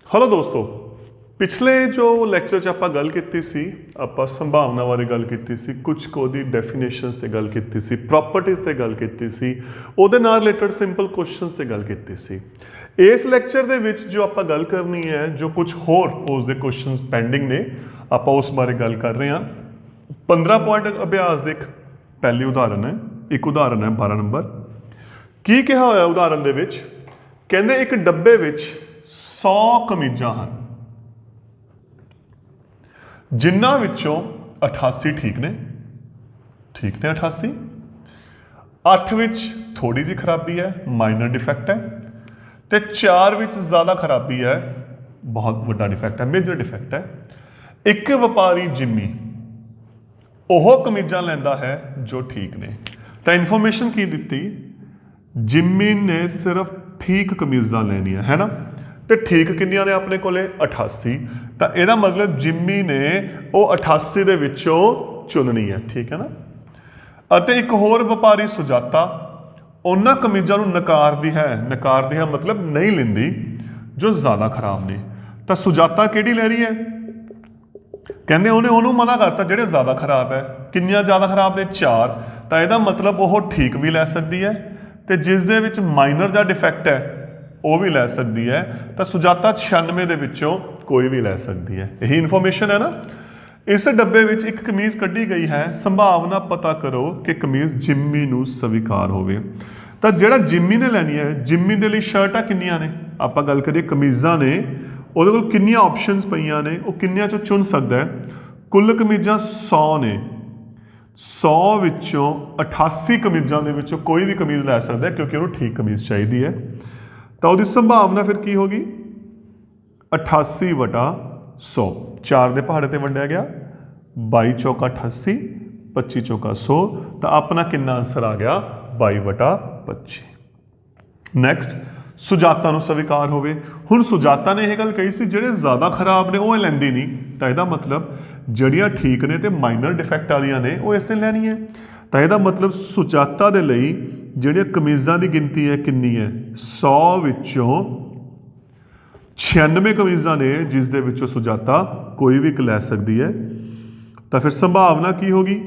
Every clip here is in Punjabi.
हेलो दोस्तों, पिछले जो ਲੈਕਚਰ 'ਚ ਆਪਾਂ ਗੱਲ ਕੀਤੀ ਸੀ, ਆਪਾਂ ਸੰਭਾਵਨਾ ਬਾਰੇ ਗੱਲ ਕੀਤੀ ਸੀ, ਕੁਝ ਉਹਦੀ ਡੈਫੀਨੇਸ਼ਨਸ ਤੇ ਗੱਲ ਕੀਤੀ ਸੀ, ਪ੍ਰੋਪਰਟੀਜ਼ ਤੇ ਗੱਲ ਕੀਤੀ ਸੀ, ਉਹਦੇ ਨਾਲ ਰਿਲੇਟਡ ਸਿੰਪਲ ਕੁਐਸਚਨਸ ਤੇ ਗੱਲ ਕੀਤੀ ਸੀ। ਇਸ ਲੈਕਚਰ ਦੇ ਵਿੱਚ ਜੋ ਆਪਾਂ ਗੱਲ ਕਰਨੀ ਹੈ, ਜੋ ਕੁਝ ਹੋਰ ਉਸ ਦੇ ਕੁਐਸਚਨਸ ਪੈਂਡਿੰਗ ਨੇ, ਆਪਾਂ ਉਸ ਬਾਰੇ ਗੱਲ ਕਰ ਰਹੇ ਹਾਂ। 15 ਪੁਆਇੰਟ ਅਭਿਆਸ ਦੇ ਇੱਕ ਪਹਿਲੀ ਉਦਾਹਰਨ ਹੈ, ਇੱਕ ਉਦਾਹਰਨ ਹੈ 12 ਨੰਬਰ। ਕੀ ਕਿਹਾ ਹੋਇਆ ਉਦਾਹਰਨ ਦੇ ਵਿੱਚ? ਕਹਿੰਦੇ ਇੱਕ ਡੱਬੇ ਵਿੱਚ 100 ਕਮੀਜ਼ਾਂ ਹਨ, ਜਿਨ੍ਹਾਂ ਵਿੱਚੋਂ 88 ਠੀਕ ਨੇ 88, 8 ਵਿੱਚ ਥੋੜੀ ਜਿਹੀ ਖਰਾਬੀ ਹੈ, ਮਾਈਨਰ ਡਿਫੈਕਟ ਹੈ, ਤੇ 4 ਵਿੱਚ ਜ਼ਿਆਦਾ ਖਰਾਬੀ ਹੈ, ਬਹੁਤ ਵੱਡਾ ਡਿਫੈਕਟ ਹੈ, ਮੇਜਰ ਡਿਫੈਕਟ ਹੈ। ਇੱਕ ਵਪਾਰੀ ਜਿੰਮੀ ਉਹ ਕਮੀਜ਼ਾਂ ਲੈਂਦਾ ਹੈ ਜੋ ਠੀਕ ਨੇ। ਤਾਂ ਇਨਫੋਰਮੇਸ਼ਨ ਕੀ ਦਿੱਤੀ? ਜਿੰਮੀ ਨੇ ਸਿਰਫ ਠੀਕ ਕਮੀਜ਼ਾਂ ਲੈਣੀਆਂ ਹੈ ਨਾ, ਤੇ ਠੀਕ ਕਿੰਨੀਆਂ ਨੇ ਆਪਣੇ ਕੋਲੇ? 88। ਤਾਂ ਇਹਦਾ ਮਤਲਬ ਜਿੰਮੀ ਨੇ ਉਹ 88 ਦੇ ਵਿੱਚੋਂ ਚੁਣਨੀ ਹੈ, ਠੀਕ ਹੈ ਨਾ। ਅਤੇ ਇੱਕ ਹੋਰ ਵਪਾਰੀ ਸੁਜਾਤਾ ਉਹਨਾਂ ਕਮੀਜ਼ਾਂ ਨੂੰ ਨਕਾਰਦੀ ਹੈ ਮਤਲਬ ਨਹੀਂ ਲੈਂਦੀ ਜੋ ਜ਼ਿਆਦਾ ਖਰਾਬ ਨੇ। ਤਾਂ ਸੁਜਾਤਾ ਕਿਹੜੀ ਲੈ ਰਹੀ ਹੈ? ਕਹਿੰਦੇ ਉਹਨੂੰ ਮਨਾ ਕਰਤਾ ਜਿਹੜੇ ਜ਼ਿਆਦਾ ਖਰਾਬ ਹੈ। ਕਿੰਨੀਆਂ ਜ਼ਿਆਦਾ ਖਰਾਬ ਨੇ? 4। ਤਾਂ ਇਹਦਾ ਮਤਲਬ ਉਹ ਠੀਕ ਵੀ ਲੈ ਸਕਦੀ ਹੈ, ਤੇ ਜਿਸ ਦੇ ਵਿੱਚ ਮਾਈਨਰ ਜਾਂ ਡਿਫੈਕਟ ਹੈ ਉਹ ਵੀ ਲੈ ਸਕਦੀ ਹੈ। ਤਾਂ ਸੁਜਾਤਾ 96 ਦੇ ਵਿੱਚੋਂ ਕੋਈ ਵੀ ਲੈ ਸਕਦੀ ਹੈ। ਇਹੀ ਇਨਫੋਰਮੇਸ਼ਨ ਹੈ ਨਾ। ਇਸ ਡੱਬੇ ਵਿੱਚ ਇੱਕ ਕਮੀਜ਼ ਕੱਢੀ ਗਈ ਹੈ, ਸੰਭਾਵਨਾ ਪਤਾ ਕਰੋ ਕਿ ਕਮੀਜ਼ ਜਿੰਮੀ ਨੂੰ ਸਵੀਕਾਰ ਹੋਵੇ। ਤਾਂ ਜਿਹੜਾ ਜਿੰਮੀ ਨੇ ਲੈਣੀ ਹੈ, ਜਿੰਮੀ ਦੇ ਲਈ ਸ਼ਰਟਾਂ ਕਿੰਨੀਆਂ ਨੇ? ਆਪਾਂ ਗੱਲ ਕਰੀਏ ਕਮੀਜ਼ਾਂ ਨੇ, ਉਹਦੇ ਕੋਲ ਕਿੰਨੀਆਂ ਆਪਸ਼ਨਸ ਪਈਆਂ ਨੇ, ਉਹ ਕਿੰਨੀਆਂ ਚੋਂ ਚੁਣ ਸਕਦਾ ਹੈ? ਕੁੱਲ ਕਮੀਜ਼ਾਂ 100 ਨੇ, 100 ਵਿੱਚੋਂ 88 ਕਮੀਜ਼ਾਂ ਦੇ ਵਿੱਚੋਂ ਕੋਈ ਵੀ ਕਮੀਜ਼ ਲੈ ਸਕਦਾ, ਕਿਉਂਕਿ ਉਹਨੂੰ ਠੀਕ ਕਮੀਜ਼ ਚਾਹੀਦੀ ਹੈ। ਤਾਂ ਉਹਦੀ ਸੰਭਾਵਨਾ ਫਿਰ ਕੀ ਹੋਗੀ? 88/100, 4 ਦੇ ਪਹਾੜੇ ਤੇ ਵੰਡਿਆ ਗਿਆ, 22 ਚੌਕਾ 88, 25 ਚੌਕਾ 100। ਤਾਂ ਆਪਣਾ ਕਿੰਨਾ ਆਂਸਰ ਆ ਗਿਆ? 22/25। ਨੈਕਸਟ, ਸੁਜਾਤਾ ਨੂੰ ਸਵੀਕਾਰ ਹੋਵੇ। ਹੁਣ ਸੁਜਾਤਾ ਨੇ ਇਹ ਗੱਲ ਕਹੀ ਸੀ ਜਿਹੜੇ ਜ਼ਿਆਦਾ ਖਰਾਬ ਨੇ ਉਹ ਲੈਂਦੀ ਨਹੀਂ, ਤਾਂ ਇਹਦਾ ਮਤਲਬ ਜਿਹੜੀਆਂ ਠੀਕ ਨੇ ਤੇ ਮਾਈਨਰ ਡਿਫੈਕਟ ਵਾਲੀਆਂ ਨੇ ਉਹ ਇਸ ਨੇ ਲੈਣੀ ਹੈ। ਤਾਂ ਇਹਦਾ ਮਤਲਬ ਸੁਜਾਤਾ ਦੇ ਲਈ ਜਿਹੜੀਆਂ ਕਮੀਜ਼ਾਂ ਦੀ ਗਿਣਤੀ ਹੈ ਕਿੰਨੀ ਹੈ? 100 ਵਿੱਚੋਂ 96 ਕਮੀਜ਼ਾਂ ਨੇ, ਜਿਸ ਦੇ ਵਿੱਚੋਂ ਸੁਜਾਤਾ ਕੋਈ ਵੀ ਇੱਕ ਲੈ ਸਕਦੀ ਹੈ। ਤਾਂ ਫਿਰ ਸੰਭਾਵਨਾ ਕੀ ਹੋਗੀ?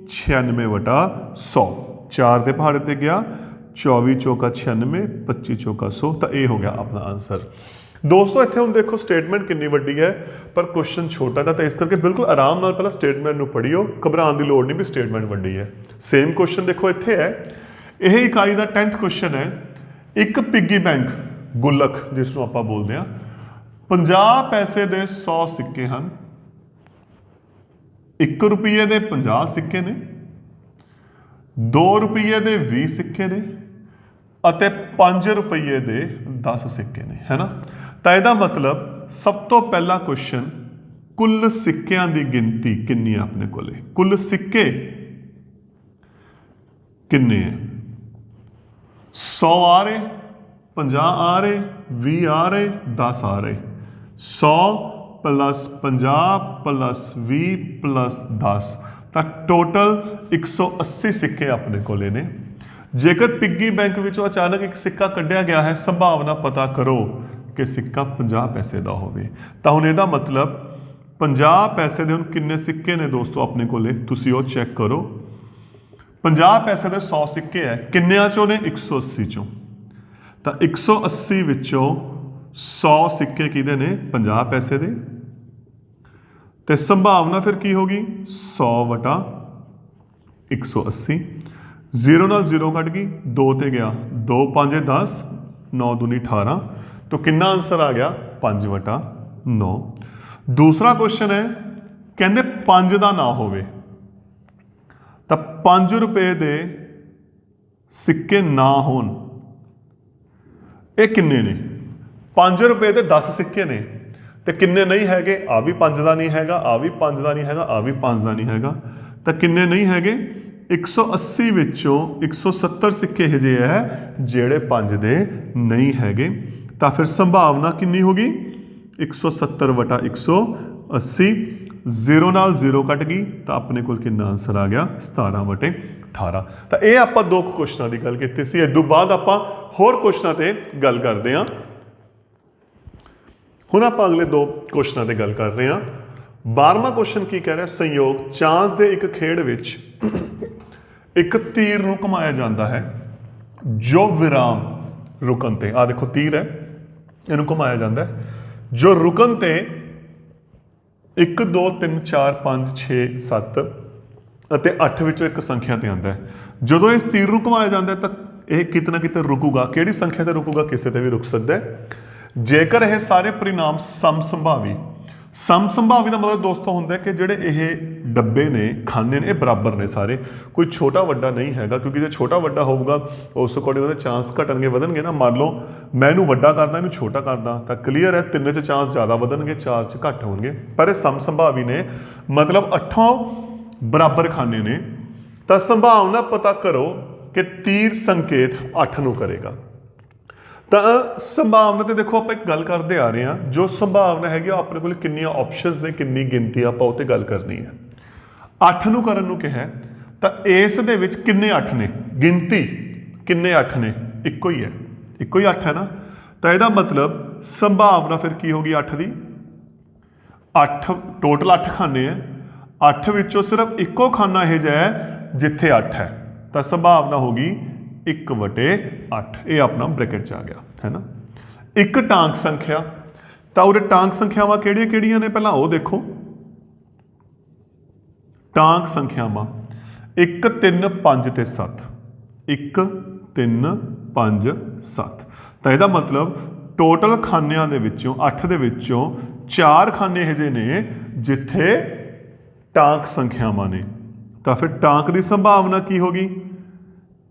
96/100। 4 ਦੇ ਪਹਾੜੇ ਤੇ ਗਿਆ, 24 ਚੌਕਾ 96, 25 ਚੌਕਾ 100। ਤਾਂ ਇਹ ਹੋ ਗਿਆ ਆਪਣਾ ਆਂਸਰ। ਦੋਸਤੋ ਇੱਥੇ ਹੁਣ ਦੇਖੋ ਸਟੇਟਮੈਂਟ ਕਿੰਨੀ ਵੱਡੀ ਹੈ, ਪਰ ਕੁਐਸਚਨ ਛੋਟਾ ਤਾਂ ਇਸ ਕਰਕੇ ਬਿਲਕੁਲ ਆਰਾਮ ਨਾਲ ਪਹਿਲਾਂ ਸਟੇਟਮੈਂਟ ਨੂੰ ਪੜ੍ਹਿਓ, ਘਬਰਾਉਣ ਦੀ ਲੋੜ ਨਹੀਂ ਵੀ ਸਟੇਟਮੈਂਟ ਵੱਡੀ ਹੈ। ਸੇਮ ਕੁਐਸਚਨ ਦੇਖੋ ਇੱਥੇ ਹੈ, ਇਹ ਇਕਾਈ ਦਾ 10th ਕੁਐਸਚਨ ਹੈ। ਇੱਕ ਪਿੱਗੀ ਬੈਂਕ ਗੁੱਲਕ, ਜਿਸ ਨੂੰ ਆਪਾਂ ਬੋਲਦੇ ਹਾਂ, 50 ਪੈਸੇ ਦੇ 100 ਸਿੱਕੇ ਹਨ, 1 ਰੁਪਏ ਦੇ 50 ਸਿੱਕੇ ਨੇ, 2 ਰੁਪਏ ਦੇ 20 ਸਿੱਕੇ ਨੇ, ਅਤੇ 5 ਰੁਪਏ ਦੇ 10 ਸਿੱਕੇ ਨੇ, ਹੈ ਨਾ। ਤਾਂ ਇਹਦਾ ਮਤਲਬ ਸਭ ਤੋਂ ਪਹਿਲਾ ਕੁਐਸਚਨ, ਕੁੱਲ ਸਿੱਕਿਆਂ ਦੀ ਗਿਣਤੀ ਕਿੰਨੀ ਹੈ ਆਪਣੇ ਕੋਲੇ? ਕੁੱਲ ਸਿੱਕੇ ਕਿੰਨੇ ਹੈ? 100 ਆ ਰਹੇ, 50 ਆ ਰਹੇ, 20 ਆ ਰਹੇ, 10 ਆ ਰਹੇ। 100 + 50 + 20 + 10, ਤਾਂ ਟੋਟਲ 180 ਸਿੱਕੇ ਆਪਣੇ ਕੋਲੇ ਨੇ। ਜੇਕਰ ਪਿੱਗੀ ਬੈਂਕ ਵਿੱਚੋਂ ਅਚਾਨਕ ਇੱਕ ਸਿੱਕਾ ਕੱਢਿਆ ਗਿਆ ਹੈ, ਸੰਭਾਵਨਾ ਪਤਾ ਕਰੋ ਕਿ ਸਿੱਕਾ 50 ਪੈਸੇ ਦਾ ਹੋਵੇ। ਤਾਂ ਹੁਣ ਇਹਦਾ ਮਤਲਬ 50 ਪੈਸੇ ਦੇ ਹੁਣ ਕਿੰਨੇ ਸਿੱਕੇ ਨੇ ਦੋਸਤੋ ਆਪਣੇ ਕੋਲੇ? ਤੁਸੀਂ ਉਹ ਚੈੱਕ ਕਰੋ। 50 ਪੈਸੇ ਦੇ 100 ਸਿੱਕੇ ਹੈ, ਕਿੰਨਿਆਂ ਚੋਂ ਨੇ? 180 ਚੋਂ। ਤਾਂ 180 ਵਿੱਚੋਂ 100 ਸਿੱਕੇ ਕਿਹਦੇ ਨੇ? 50 ਪੈਸੇ ਦੇ। ਤੇ ਸੰਭਾਵਨਾ ਫਿਰ ਕੀ ਹੋਗੀ? 100/180। 0 ਨਾਲ 0 ਕੱਟ ਗਈ, 2 ਤੇ ਗਿਆ, 2 5 10, 9 ਦੂਣੀ 18। ਤਾਂ ਕਿੰਨਾ ਆਂਸਰ ਆ ਗਿਆ? 5/9। ਦੂਸਰਾ ਕੁਐਸਚਨ ਹੈ, ਕਹਿੰਦੇ 5 ਦਾ ਨਾ ਹੋਵੇ। ਤਾਂ 5 ਰੁਪਏ ਦੇ ਸਿੱਕੇ ਨਾ ਹੋਣ, ਇਹ ਕਿੰਨੇ ਨੇ? 5 ਰੁਪਏ ਦੇ 10 ਸਿੱਕੇ ਨੇ, ਤੇ ਕਿੰਨੇ ਨਹੀਂ ਹੈਗੇ? ਆ ਵੀ 5 ਦਾ ਨਹੀਂ ਹੈਗਾ, ਆ ਵੀ 5 ਦਾ ਨਹੀਂ ਹੈਗਾ, ਆ ਵੀ 5 ਦਾ ਨਹੀਂ ਹੈਗਾ। ਤਾਂ ਕਿੰਨੇ ਨਹੀਂ ਹੈਗੇ? 180 ਵਿੱਚੋਂ 170 ਸਿੱਕੇ ਇਹੋ ਜਿਹੇ ਹੈ ਜਿਹੜੇ 5 ਦੇ ਨਹੀਂ ਹੈਗੇ। ਤਾਂ ਫਿਰ ਸੰਭਾਵਨਾ ਕਿੰਨੀ ਹੋਗੀ? 170/180। 0 ਨਾਲ 0 ਕੱਟ ਗਈ, ਤਾਂ ਆਪਣੇ ਕੋਲ ਕਿੰਨਾ ਆਂਸਰ ਆ ਗਿਆ? 17/18। ਤਾਂ ਇਹ ਆਪਾਂ 2 ਕੁਐਸਚਨਾਂ ਦੀ ਗੱਲ ਕੀਤੀ ਸੀ। ਇਸ ਤੋਂ ਬਾਅਦ ਆਪਾਂ ਹੋਰ ਕੁਐਸਚਨਾਂ ਤੇ ਗੱਲ ਕਰਦੇ ਹਾਂ। ਹੁਣ ਆਪਾਂ ਅਗਲੇ ਦੋ ਕੁਐਸਚਨਾਂ ਤੇ ਗੱਲ ਕਰ ਰਹੇ ਹਾਂ। 12ਵਾਂ ਕੁਐਸਚਨ ਕੀ ਕਹਿ ਰਿਹਾ, ਸੰਯੋਗ ਚਾਂਸ ਦੇ ਇੱਕ ਖੇਡ ਵਿੱਚ ਇੱਕ ਤੀਰ ਨੂੰ ਘੁਮਾਇਆ ਜਾਂਦਾ ਹੈ ਜੋ ਵਿਰਾਮ ਰੁਕਣ ਤੇ, ਆ ਦੇਖੋ ਤੀਰ ਹੈ, ਇਹਨੂੰ ਘੁਮਾਇਆ ਜਾਂਦਾ ਹੈ ਜੋ ਰੁਕਣ ਤੇ 1 2 3 4 5 6 7 ਅਤੇ 8 ਵਿੱਚੋਂ ਇੱਕ ਸੰਖਿਆ ਤੇ ਆਉਂਦਾ ਹੈ। ਜਦੋਂ ਇਸ ਤੀਰ ਨੂੰ ਘੁਮਾਇਆ ਜਾਂਦਾ ਹੈ ਤਾਂ ਇਹ ਕਿਤੇ ਨਾ ਕਿਤੇ ਰੁਕੂਗਾ। ਕਿਹੜੀ ਸੰਖਿਆ ਤੇ ਰੁਕੂਗਾ? ਕਿਸੇ ਤੇ ਵੀ ਰੁਕ ਸਕਦਾ ਹੈ। ਜੇਕਰ ਇਹ ਸਾਰੇ ਪਰਿਣਾਮ ਸਮਸੰਭਾਵੀ, ਸਮਸੰਭਾਵੀ ਦਾ ਮਤਲਬ ਦੋਸਤੋ ਹੁੰਦਾ ਹੈ ਕਿ ਜਿਹੜੇ ਇਹ ਡੱਬੇ ਨੇ, ਖਾਨੇ ਨੇ, ਇਹ ਬਰਾਬਰ ਨੇ ਸਾਰੇ, ਕੋਈ ਛੋਟਾ ਵੱਡਾ ਨਹੀਂ ਹੈਗਾ, ਕਿਉਂਕਿ ਜੇ ਛੋਟਾ ਵੱਡਾ ਹੋਊਗਾ ਉਸ ਅਕੋਰਡਿੰਗ ਉਹਦੇ ਚਾਂਸ ਘਟਣਗੇ ਵਧਣਗੇ ਨਾ। ਮੰਨ ਲਓ ਮੈਂ ਇਹਨੂੰ ਵੱਡਾ ਕਰਦਾ, ਇਹਨੂੰ ਛੋਟਾ ਕਰਦਾ, ਤਾਂ ਕਲੀਅਰ ਹੈ 3 'ਚ ਚਾਂਸ ਜ਼ਿਆਦਾ ਵਧਣਗੇ, 4 'ਚ ਘੱਟ ਹੋਣਗੇ। ਪਰ ਇਹ ਸਮਸੰਭਾਵੀ ਨੇ, ਮਤਲਬ 8 ਬਰਾਬਰ ਖਾਨੇ ਨੇ, ਤਾਂ ਸੰਭਾਵਨਾ ਪਤਾ ਕਰੋ ਕਿ ਤੀਰ ਸੰਕੇਤ 8 ਨੂੰ ਕਰੇਗਾ। ਤਾਂ ਸੰਭਾਵਨਾ ਤੇ ਦੇਖੋ ਆਪਾਂ ਇੱਕ ਗੱਲ ਕਰਦੇ ਆ ਰਹੇ ਹਾਂ, ਜੋ ਸੰਭਾਵਨਾ ਹੈਗੀ ਉਹ ਆਪਣੇ ਕੋਲ ਕਿੰਨੀਆਂ ਆਪਸ਼ਨਸ ਨੇ, ਕਿੰਨੀ ਗਿਣਤੀ, ਆਪਾਂ ਉਹ ਤੇ ਗੱਲ ਕਰਨੀ ਹੈ। 8 ਨੂੰ ਕਰਨ ਨੂੰ ਕਿਹਾ, ਤਾਂ ਇਸ ਦੇ ਵਿੱਚ ਕਿੰਨੇ 8 ਨੇ, ਗਿਣਤੀ ਕਿੰਨੇ 8 ਨੇ, ਇੱਕੋ ਹੀ ਹੈ, ਇੱਕੋ ਹੀ 8 ਹੈ ਨਾ। ਤਾਂ ਇਹਦਾ ਮਤਲਬ ਸੰਭਾਵਨਾ ਫਿਰ ਕੀ ਹੋਗੀ 8 ਦੀ, 8 ਟੋਟਲ 8 ਖਾਨੇ ਹੈ, 8 ਵਿੱਚੋਂ ਸਿਰਫ ਇੱਕੋ ਖਾਨਾ ਇਹ ਜਿਹਾ ਹੈ ਜਿੱਥੇ 8 ਹੈ, ਤਾਂ ਸੰਭਾਵਨਾ ਹੋਗੀ 1/8। ਇਹ ਆਪਣਾ ਬ੍ਰੈਕਟ 'ਚ ਆ ਗਿਆ ਹੈ ਨਾ। ਇੱਕ ਟਾਂਕ ਸੰਖਿਆ, ਤਾਂ ਉਹਦੇ ਟਾਂਕ ਸੰਖਿਆਵਾਂ ਕਿਹੜੀਆਂ ਕਿਹੜੀਆਂ ਨੇ ਪਹਿਲਾਂ ਉਹ ਦੇਖੋ। ਟਾਂਕ ਸੰਖਿਆਵਾਂ 1 3 5 ਤੇ 7, 1 3 5 7। ਤਾਂ ਇਹਦਾ ਮਤਲਬ ਟੋਟਲ ਖਾਨਿਆਂ ਦੇ ਵਿੱਚੋਂ 8 ਦੇ ਵਿੱਚੋਂ 4 ਖਾਨੇ ਇਹੋ ਜਿਹੇ ਨੇ ਜਿੱਥੇ ਟਾਂਕ ਸੰਖਿਆਵਾਂ ਨੇ। ਤਾਂ ਫਿਰ ਟਾਂਕ ਦੀ ਸੰਭਾਵਨਾ ਕੀ ਹੋਗੀ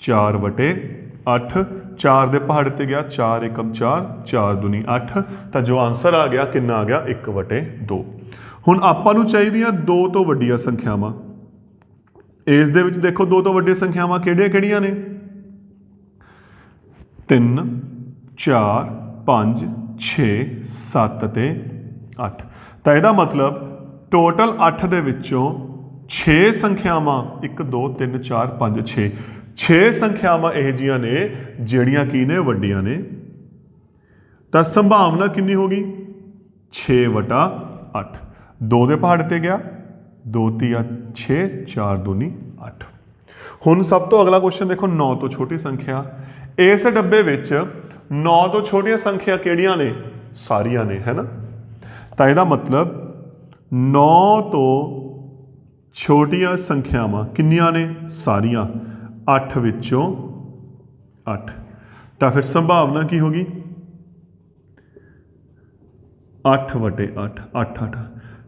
4/8। 4 ਦੇ ਪਹਾੜੇ ਤੇ ਗਿਆ, 4 ਏਕਮ 4, 4 ਦੂਣੀ 8। ਤਾਂ ਜੋ ਆਨਸਰ ਆ ਗਿਆ ਕਿੰਨਾ ਆ ਗਿਆ 1/2। ਹੁਣ ਆਪਾਂ ਨੂੰ ਚਾਹੀਦੀਆਂ 2 ਤੋਂ ਵੱਡੀਆਂ ਸੰਖਿਆਵਾਂ। ਇਸ ਦੇ ਵਿੱਚ ਦੇਖੋ 2 ਤੋਂ ਵੱਡੀਆਂ ਸੰਖਿਆਵਾਂ ਕਿਹੜੀਆਂ ਕਿਹੜੀਆਂ ਨੇ, 3 4 5 6 7 ਤੇ 8। ਤਾਂ ਇਹਦਾ ਮਤਲਬ ਟੋਟਲ 8 ਦੇ ਵਿੱਚੋਂ 6 ਸੰਖਿਆਵਾਂ 1 2 3 4 5 6 ਸੰਖਿਆਵਾਂ ਇਹੋ ਜਿਹੀਆਂ ਨੇ ਜਿਹੜੀਆਂ ਕੀ ਨੇ ਵੱਡੀਆਂ ਨੇ। ਤਾਂ ਸੰਭਾਵਨਾ ਕਿੰਨੀ ਹੋ ਗਈ 6/8। 2 ਦੇ ਪਹਾੜ ਤੇ ਗਿਆ, 2 ਤੀਆ 6, 4 ਦੂਣੀ 8। ਹੁਣ ਸਭ ਤੋਂ ਅਗਲਾ ਕੁਐਸਚਨ ਦੇਖੋ, 9 ਤੋਂ ਛੋਟੀ ਸੰਖਿਆ। ਇਸ ਡੱਬੇ ਵਿੱਚ 9 ਤੋਂ ਛੋਟੀਆਂ ਸੰਖਿਆ ਕਿਹੜੀਆਂ ਨੇ, ਸਾਰੀਆਂ ਨੇ, ਹੈ ਨਾ। ਤਾਂ ਇਹਦਾ ਮਤਲਬ 9 ਤੋਂ ਛੋਟੀਆਂ ਸੰਖਿਆਵਾਂ ਕਿੰਨੀਆਂ ਨੇ, ਸਾਰੀਆਂ। 8 ਵਿੱਚੋਂ 8। ਤਾਂ ਫਿਰ ਸੰਭਾਵਨਾ ਕੀ ਹੋਗੀ 8/8, 8 8।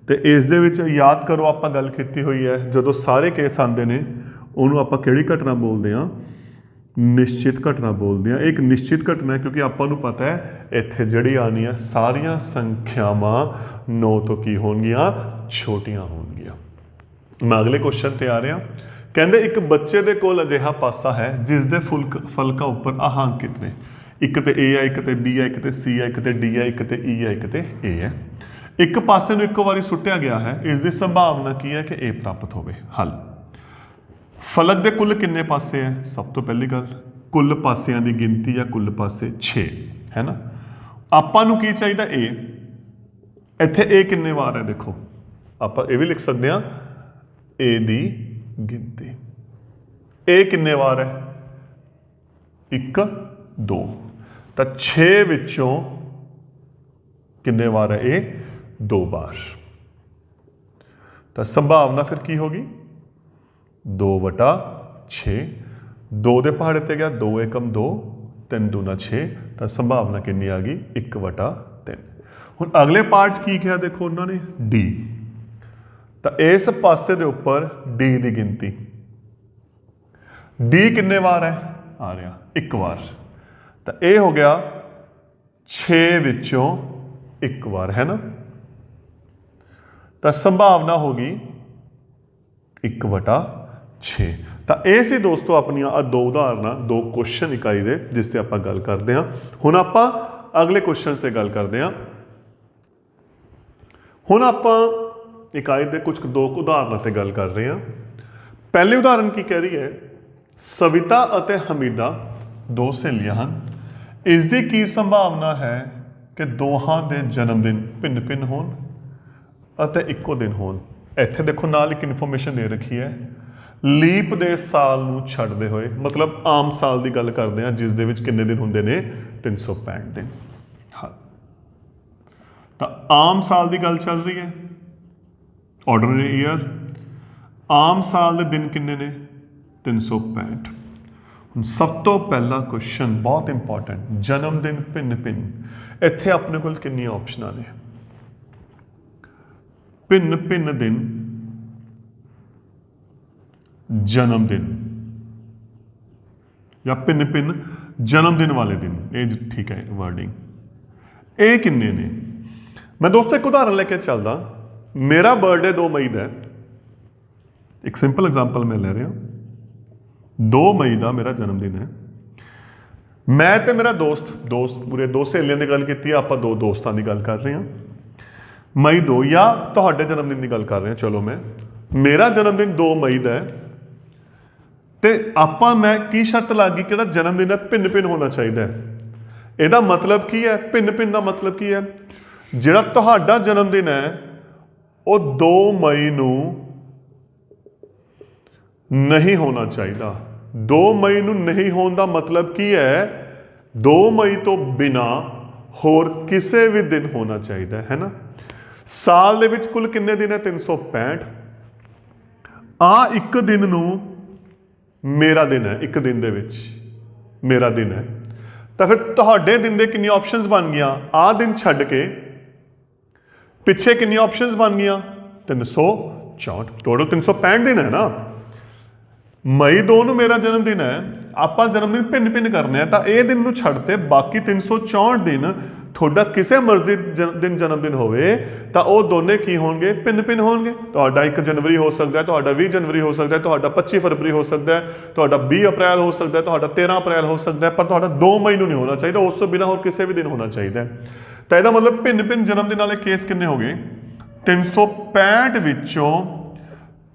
ਤੇ ਇਸ ਦੇ ਵਿੱਚ ਯਾਦ ਕਰੋ ਆਪਾਂ ਗੱਲ ਕੀਤੀ ਹੋਈ ਹੈ, ਜਦੋਂ ਸਾਰੇ ਕੇਸ ਆਉਂਦੇ ਨੇ ਉਹਨੂੰ ਆਪਾਂ ਕਿਹੜੀ ਘਟਨਾ ਬੋਲਦੇ ਹਾਂ, ਨਿਸ਼ਚਿਤ ਘਟਨਾ ਬੋਲਦੇ ਹਾਂ। ਇੱਕ ਨਿਸ਼ਚਿਤ ਘਟਨਾ ਹੈ ਕਿਉਂਕਿ ਆਪਾਂ ਨੂੰ ਪਤਾ ਹੈ ਇੱਥੇ ਜਿਹੜੀ ਆਉਣੀ ਹੈ ਸਾਰੀਆਂ ਸੰਖਿਆਵਾਂ 9 ਤੋਂ ਕੀ ਹੋਣਗੀਆਂ, ਛੋਟੀਆਂ ਹੋਣਗੀਆਂ। ਮੈਂ ਅਗਲੇ ਕੁਐਸਚਨ ਤੇ ਆ ਰਿਹਾ। ਕਹਿੰਦੇ ਇੱਕ ਬੱਚੇ ਦੇ ਕੋਲ ਅਜਿਹਾ ਪਾਸਾ ਹੈ ਜਿਸ ਦੇ ਫਲਕਾਂ ਉੱਪਰ ਆਹ ਅੰਕਿਤ ਨੇ, ਇੱਕ ਤੇ A ਹੈ, ਇੱਕ ਤੇ B ਹੈ, ਇੱਕ ਤੇ C ਹੈ, ਇੱਕ ਤੇ D ਹੈ, ਇੱਕ ਤੇ E ਹੈ, ਇੱਕ ਤੇ A ਹੈ। ਇੱਕ ਪਾਸੇ ਨੂੰ ਇੱਕੋ ਵਾਰੀ ਸੁੱਟਿਆ ਗਿਆ ਹੈ, ਇਸ ਦੀ ਸੰਭਾਵਨਾ ਕੀ ਹੈ ਕਿ A ਪ੍ਰਾਪਤ ਹੋਵੇ। ਹੱਲ, ਫਲਕ ਦੇ ਕੁੱਲ ਕਿੰਨੇ ਪਾਸੇ ਹੈ, ਸਭ ਤੋਂ ਪਹਿਲੀ ਗੱਲ ਕੁੱਲ ਪਾਸਿਆਂ ਦੀ ਗਿਣਤੀ ਜਾਂ ਕੁੱਲ ਪਾਸੇ 6 ਹੈ ਨਾ। ਆਪਾਂ ਨੂੰ ਕੀ ਚਾਹੀਦਾ A, ਇੱਥੇ A ਕਿੰਨੇ ਵਾਰ ਹੈ ਦੇਖੋ, ਆਪਾਂ ਇਹ ਵੀ ਲਿਖ ਸਕਦੇ ਹਾਂ A ਦੀ ਗਿਣਤੀ। A ਕਿੰਨੇ ਵਾਰ ਹੈ 1 2। ਤਾਂ 6 ਵਿੱਚੋਂ ਕਿੰਨੇ ਵਾਰ ਹੈ ਇਹ 2 ਵਾਰ। ਤਾਂ ਸੰਭਾਵਨਾ ਫਿਰ ਕੀ ਹੋਗੀ 2/6। 2 ਦੇ ਪਹਾੜੇ ਤੇ ਗਿਆ, 2 ਏਕਮ 2, 3 ਦੂਣਾ 6। ਤਾਂ ਸੰਭਾਵਨਾ ਕਿੰਨੀ ਆ ਗਈ 1/3। ਹੁਣ ਅਗਲੇ ਪਾਰਟ 'ਚ ਕੀ ਕਿਹਾ ਦੇਖੋ ਉਹਨਾਂ ਨੇ D। ਤਾਂ ਇਸ ਪਾਸੇ ਦੇ ਉੱਪਰ D ਦੀ ਗਿਣਤੀ, D ਕਿੰਨੇ ਵਾਰ ਹੈ ਆ ਰਿਹਾ 1 ਵਾਰ। ਤਾਂ ਇਹ ਹੋ ਗਿਆ 6 ਵਿੱਚੋਂ 1 ਵਾਰ ਹੈ ਨਾ। ਤਾਂ ਸੰਭਾਵਨਾ ਹੋ ਗਈ 1/6। ਤਾਂ ਇਹ ਸੀ ਦੋਸਤੋ ਆਪਣੀਆਂ ਆ 2 ਉਦਾਹਰਨਾਂ, 2 ਕੁਐਸਚਨ ਇਕਾਈ ਦੇ ਜਿਸ ਤੇ ਆਪਾਂ ਗੱਲ ਕਰਦੇ ਹਾਂ। ਹੁਣ ਆਪਾਂ ਅਗਲੇ ਕੁਐਸਚਨਸ ਤੇ ਗੱਲ ਕਰਦੇ ਹਾਂ। ਹੁਣ ਆਪਾਂ ਇਕਾਈ ਦੇ ਕੁਝ 2 ਉਦਾਹਰਨਾਂ ਤੇ ਗੱਲ ਕਰ ਰਹੇ ਹਾਂ। ਪਹਿਲੀ ਉਦਾਹਰਨ ਕੀ ਕਹਿ ਰਹੀ ਹੈ, ਸਵਿਤਾ ਅਤੇ ਹਮੀਦਾ 2 ਸਹੇਲੀਆਂ ਹਨ। ਇਸ ਦੀ ਕੀ ਸੰਭਾਵਨਾ ਹੈ ਕਿ ਦੋਹਾਂ ਦੇ ਜਨਮ ਦਿਨ ਭਿੰਨ ਭਿੰਨ ਹੋਣ ਅਤੇ ਇੱਕੋ ਦਿਨ ਹੋਣ। ਇੱਥੇ ਦੇਖੋ ਨਾਲ ਇੱਕ ਇਨਫੋਰਮੇਸ਼ਨ ਦੇ ਰੱਖੀ ਹੈ, ਲੀਪ ਦੇ ਸਾਲ ਨੂੰ ਛੱਡਦੇ ਹੋਏ, ਮਤਲਬ ਆਮ ਸਾਲ ਦੀ ਗੱਲ ਕਰਦੇ ਹਾਂ ਜਿਸ ਦੇ ਵਿੱਚ ਕਿੰਨੇ ਦਿਨ ਹੁੰਦੇ ਨੇ 365 ਦਿਨ। ਹਾਂ, ਤਾਂ ਆਮ ਸਾਲ ਦੀ ਗੱਲ ਚੱਲ ਰਹੀ ਹੈ, ਆਰਡੀਨਰੀ ਈਅਰ। ਆਮ ਸਾਲ ਦੇ ਦਿਨ ਕਿੰਨੇ ਨੇ 365। ਹੁਣ ਸਭ ਤੋਂ ਪਹਿਲਾ ਕੁਐਸਚਨ ਬਹੁਤ ਇੰਪੋਰਟੈਂਟ, ਜਨਮ ਦਿਨ ਭਿੰਨ ਭਿੰਨ। ਇੱਥੇ ਆਪਣੇ ਕੋਲ ਕਿੰਨੀਆਂ ਆਪਸ਼ਨਾਂ ਨੇ? ਭਿੰਨ ਭਿੰਨ ਦਿਨ, ਜਨਮ ਦਿਨ ਜਾਂ ਭਿੰਨ ਭਿੰਨ ਜਨਮ ਦਿਨ ਵਾਲੇ ਦਿਨ, ਇਹ ਠੀਕ ਹੈ ਵਰਡਿੰਗ। ਇਹ ਕਿੰਨੇ ਨੇ? ਮੈਂ ਦੋਸਤੋ ਇੱਕ ਉਦਾਹਰਨ ਲੈ ਕੇ ਚੱਲਦਾ। ਮੇਰਾ ਬਰਥਡੇ 2 ਮਈ ਦਾ ਹੈ। ਇੱਕ ਸਿੰਪਲ ਐਗਜ਼ਾਮਪਲ ਮੈਂ ਲੈ ਰਿਹਾ, 2 ਮਈ ਦਾ ਮੇਰਾ ਜਨਮ ਦਿਨ ਹੈ। ਮੈਂ ਤੇ ਮੇਰਾ ਦੋਸਤ ਪੂਰੇ 2 ਸਹੇਲੀਆਂ ਦੀ ਗੱਲ ਕੀਤੀ, ਆਪਾਂ 2 ਦੋਸਤਾਂ ਦੀ ਗੱਲ ਕਰ ਰਹੇ ਹਾਂ। ਮਈ 2 ਜਾਂ ਤੁਹਾਡੇ ਜਨਮ ਦਿਨ ਦੀ ਗੱਲ ਕਰ ਰਹੇ ਹਾਂ। ਚਲੋ ਮੇਰਾ ਜਨਮ ਦਿਨ 2 ਮਈ ਦਾ ਹੈ ਤੇ ਮੈਂ ਕੀ ਸ਼ਰਤ ਲੱਗ ਗਈ, ਕਿਹੜਾ ਜਨਮ ਦਿਨ ਹੈ ਭਿੰਨ ਭਿੰਨ ਹੋਣਾ ਚਾਹੀਦਾ ਹੈ। ਇਹਦਾ ਮਤਲਬ ਕੀ ਹੈ? ਭਿੰਨ ਭਿੰਨ ਦਾ ਮਤਲਬ ਕੀ ਹੈ? ਜਿਹੜਾ ਤੁਹਾਡਾ ਜਨਮ ਦਿਨ ਹੈ ਉਹ 2 ਮਈ ਨੂੰ ਨਹੀਂ ਹੋਣਾ ਚਾਹੀਦਾ। 2 ਮਈ ਨੂੰ ਨਹੀਂ ਹੋਣ ਦਾ ਮਤਲਬ ਕੀ ਹੈ? 2 ਮਈ ਤੋਂ ਬਿਨਾ ਹੋਰ ਕਿਸੇ ਵੀ ਦਿਨ ਹੋਣਾ ਚਾਹੀਦਾ ਹੈ ਨਾ। ਸਾਲ ਦੇ ਵਿੱਚ ਕੁੱਲ ਕਿੰਨੇ ਦਿਨ ਹੈ? 365। ਇੱਕ ਦਿਨ ਨੂੰ ਮੇਰਾ ਦਿਨ ਹੈ, ਇੱਕ ਦਿਨ ਦੇ ਵਿੱਚ ਮੇਰਾ ਦਿਨ ਹੈ, ਤਾਂ ਫਿਰ ਤੁਹਾਡੇ ਦਿਨ ਦੇ ਕਿੰਨੀਆਂ ਆਪਸ਼ਨਸ ਬਣ ਗਈਆਂ? ਦਿਨ ਛੱਡ ਕੇ ਪਿੱਛੇ ਕਿੰਨੀਆਂ ਆਪਸ਼ਨਸ ਬਣ ਗਈਆਂ? 364। ਟੋਟਲ 365 ਦਿਨ ਹੈ ਨਾ। ਮਈ 2 ਨੂੰ ਮੇਰਾ ਜਨਮ ਦਿਨ ਹੈ, ਆਪਾਂ ਜਨਮ ਦਿਨ ਭਿੰਨ ਭਿੰਨ ਕਰਨੇ ਆ, ਤਾਂ ਇਹ ਦਿਨ ਨੂੰ ਛੱਡ ਤੇ ਬਾਕੀ 364 ਦਿਨ ਤੁਹਾਡਾ ਕਿਸੇ ਮਰਜ਼ੀ ਦਿਨ ਜਨਮ ਦਿਨ ਹੋਵੇ ਤਾਂ ਉਹ ਦੋਨੇ ਕੀ ਹੋਣਗੇ? ਭਿੰਨ ਭਿੰਨ ਹੋਣਗੇ। ਤੁਹਾਡਾ 1 ਜਨਵਰੀ ਹੋ ਸਕਦਾ ਹੈ, ਤੁਹਾਡਾ 20 ਜਨਵਰੀ ਹੋ ਸਕਦਾ ਹੈ, ਤੁਹਾਡਾ 25 ਫਰਵਰੀ ਹੋ ਸਕਦਾ ਹੈ, ਤੁਹਾਡਾ 20 ਅਪ੍ਰੈਲ ਹੋ ਸਕਦਾ ਹੈ, ਤੁਹਾਡਾ 13 ਅਪ੍ਰੈਲ ਹੋ ਸਕਦਾ ਹੈ, ਪਰ ਤੁਹਾਡਾ 2 ਮਈ ਨੂੰ ਨਹੀਂ ਹੋਣਾ ਚਾਹੀਦਾ। ਉਸ ਤੋਂ ਬਿਨਾਂ ਹੋਰ ਕਿਸੇ ਵੀ ਦਿਨ ਹੋਣਾ ਚਾਹੀਦਾ ਹੈ। ਤਾਂ ਇਹਦਾ ਮਤਲਬ ਭਿੰਨ ਭਿੰਨ ਜਨਮ ਦਿਨ ਵਾਲੇ ਕੇਸ ਕਿੰਨੇ ਹੋ ਗਏ? 365 ਵਿੱਚੋਂ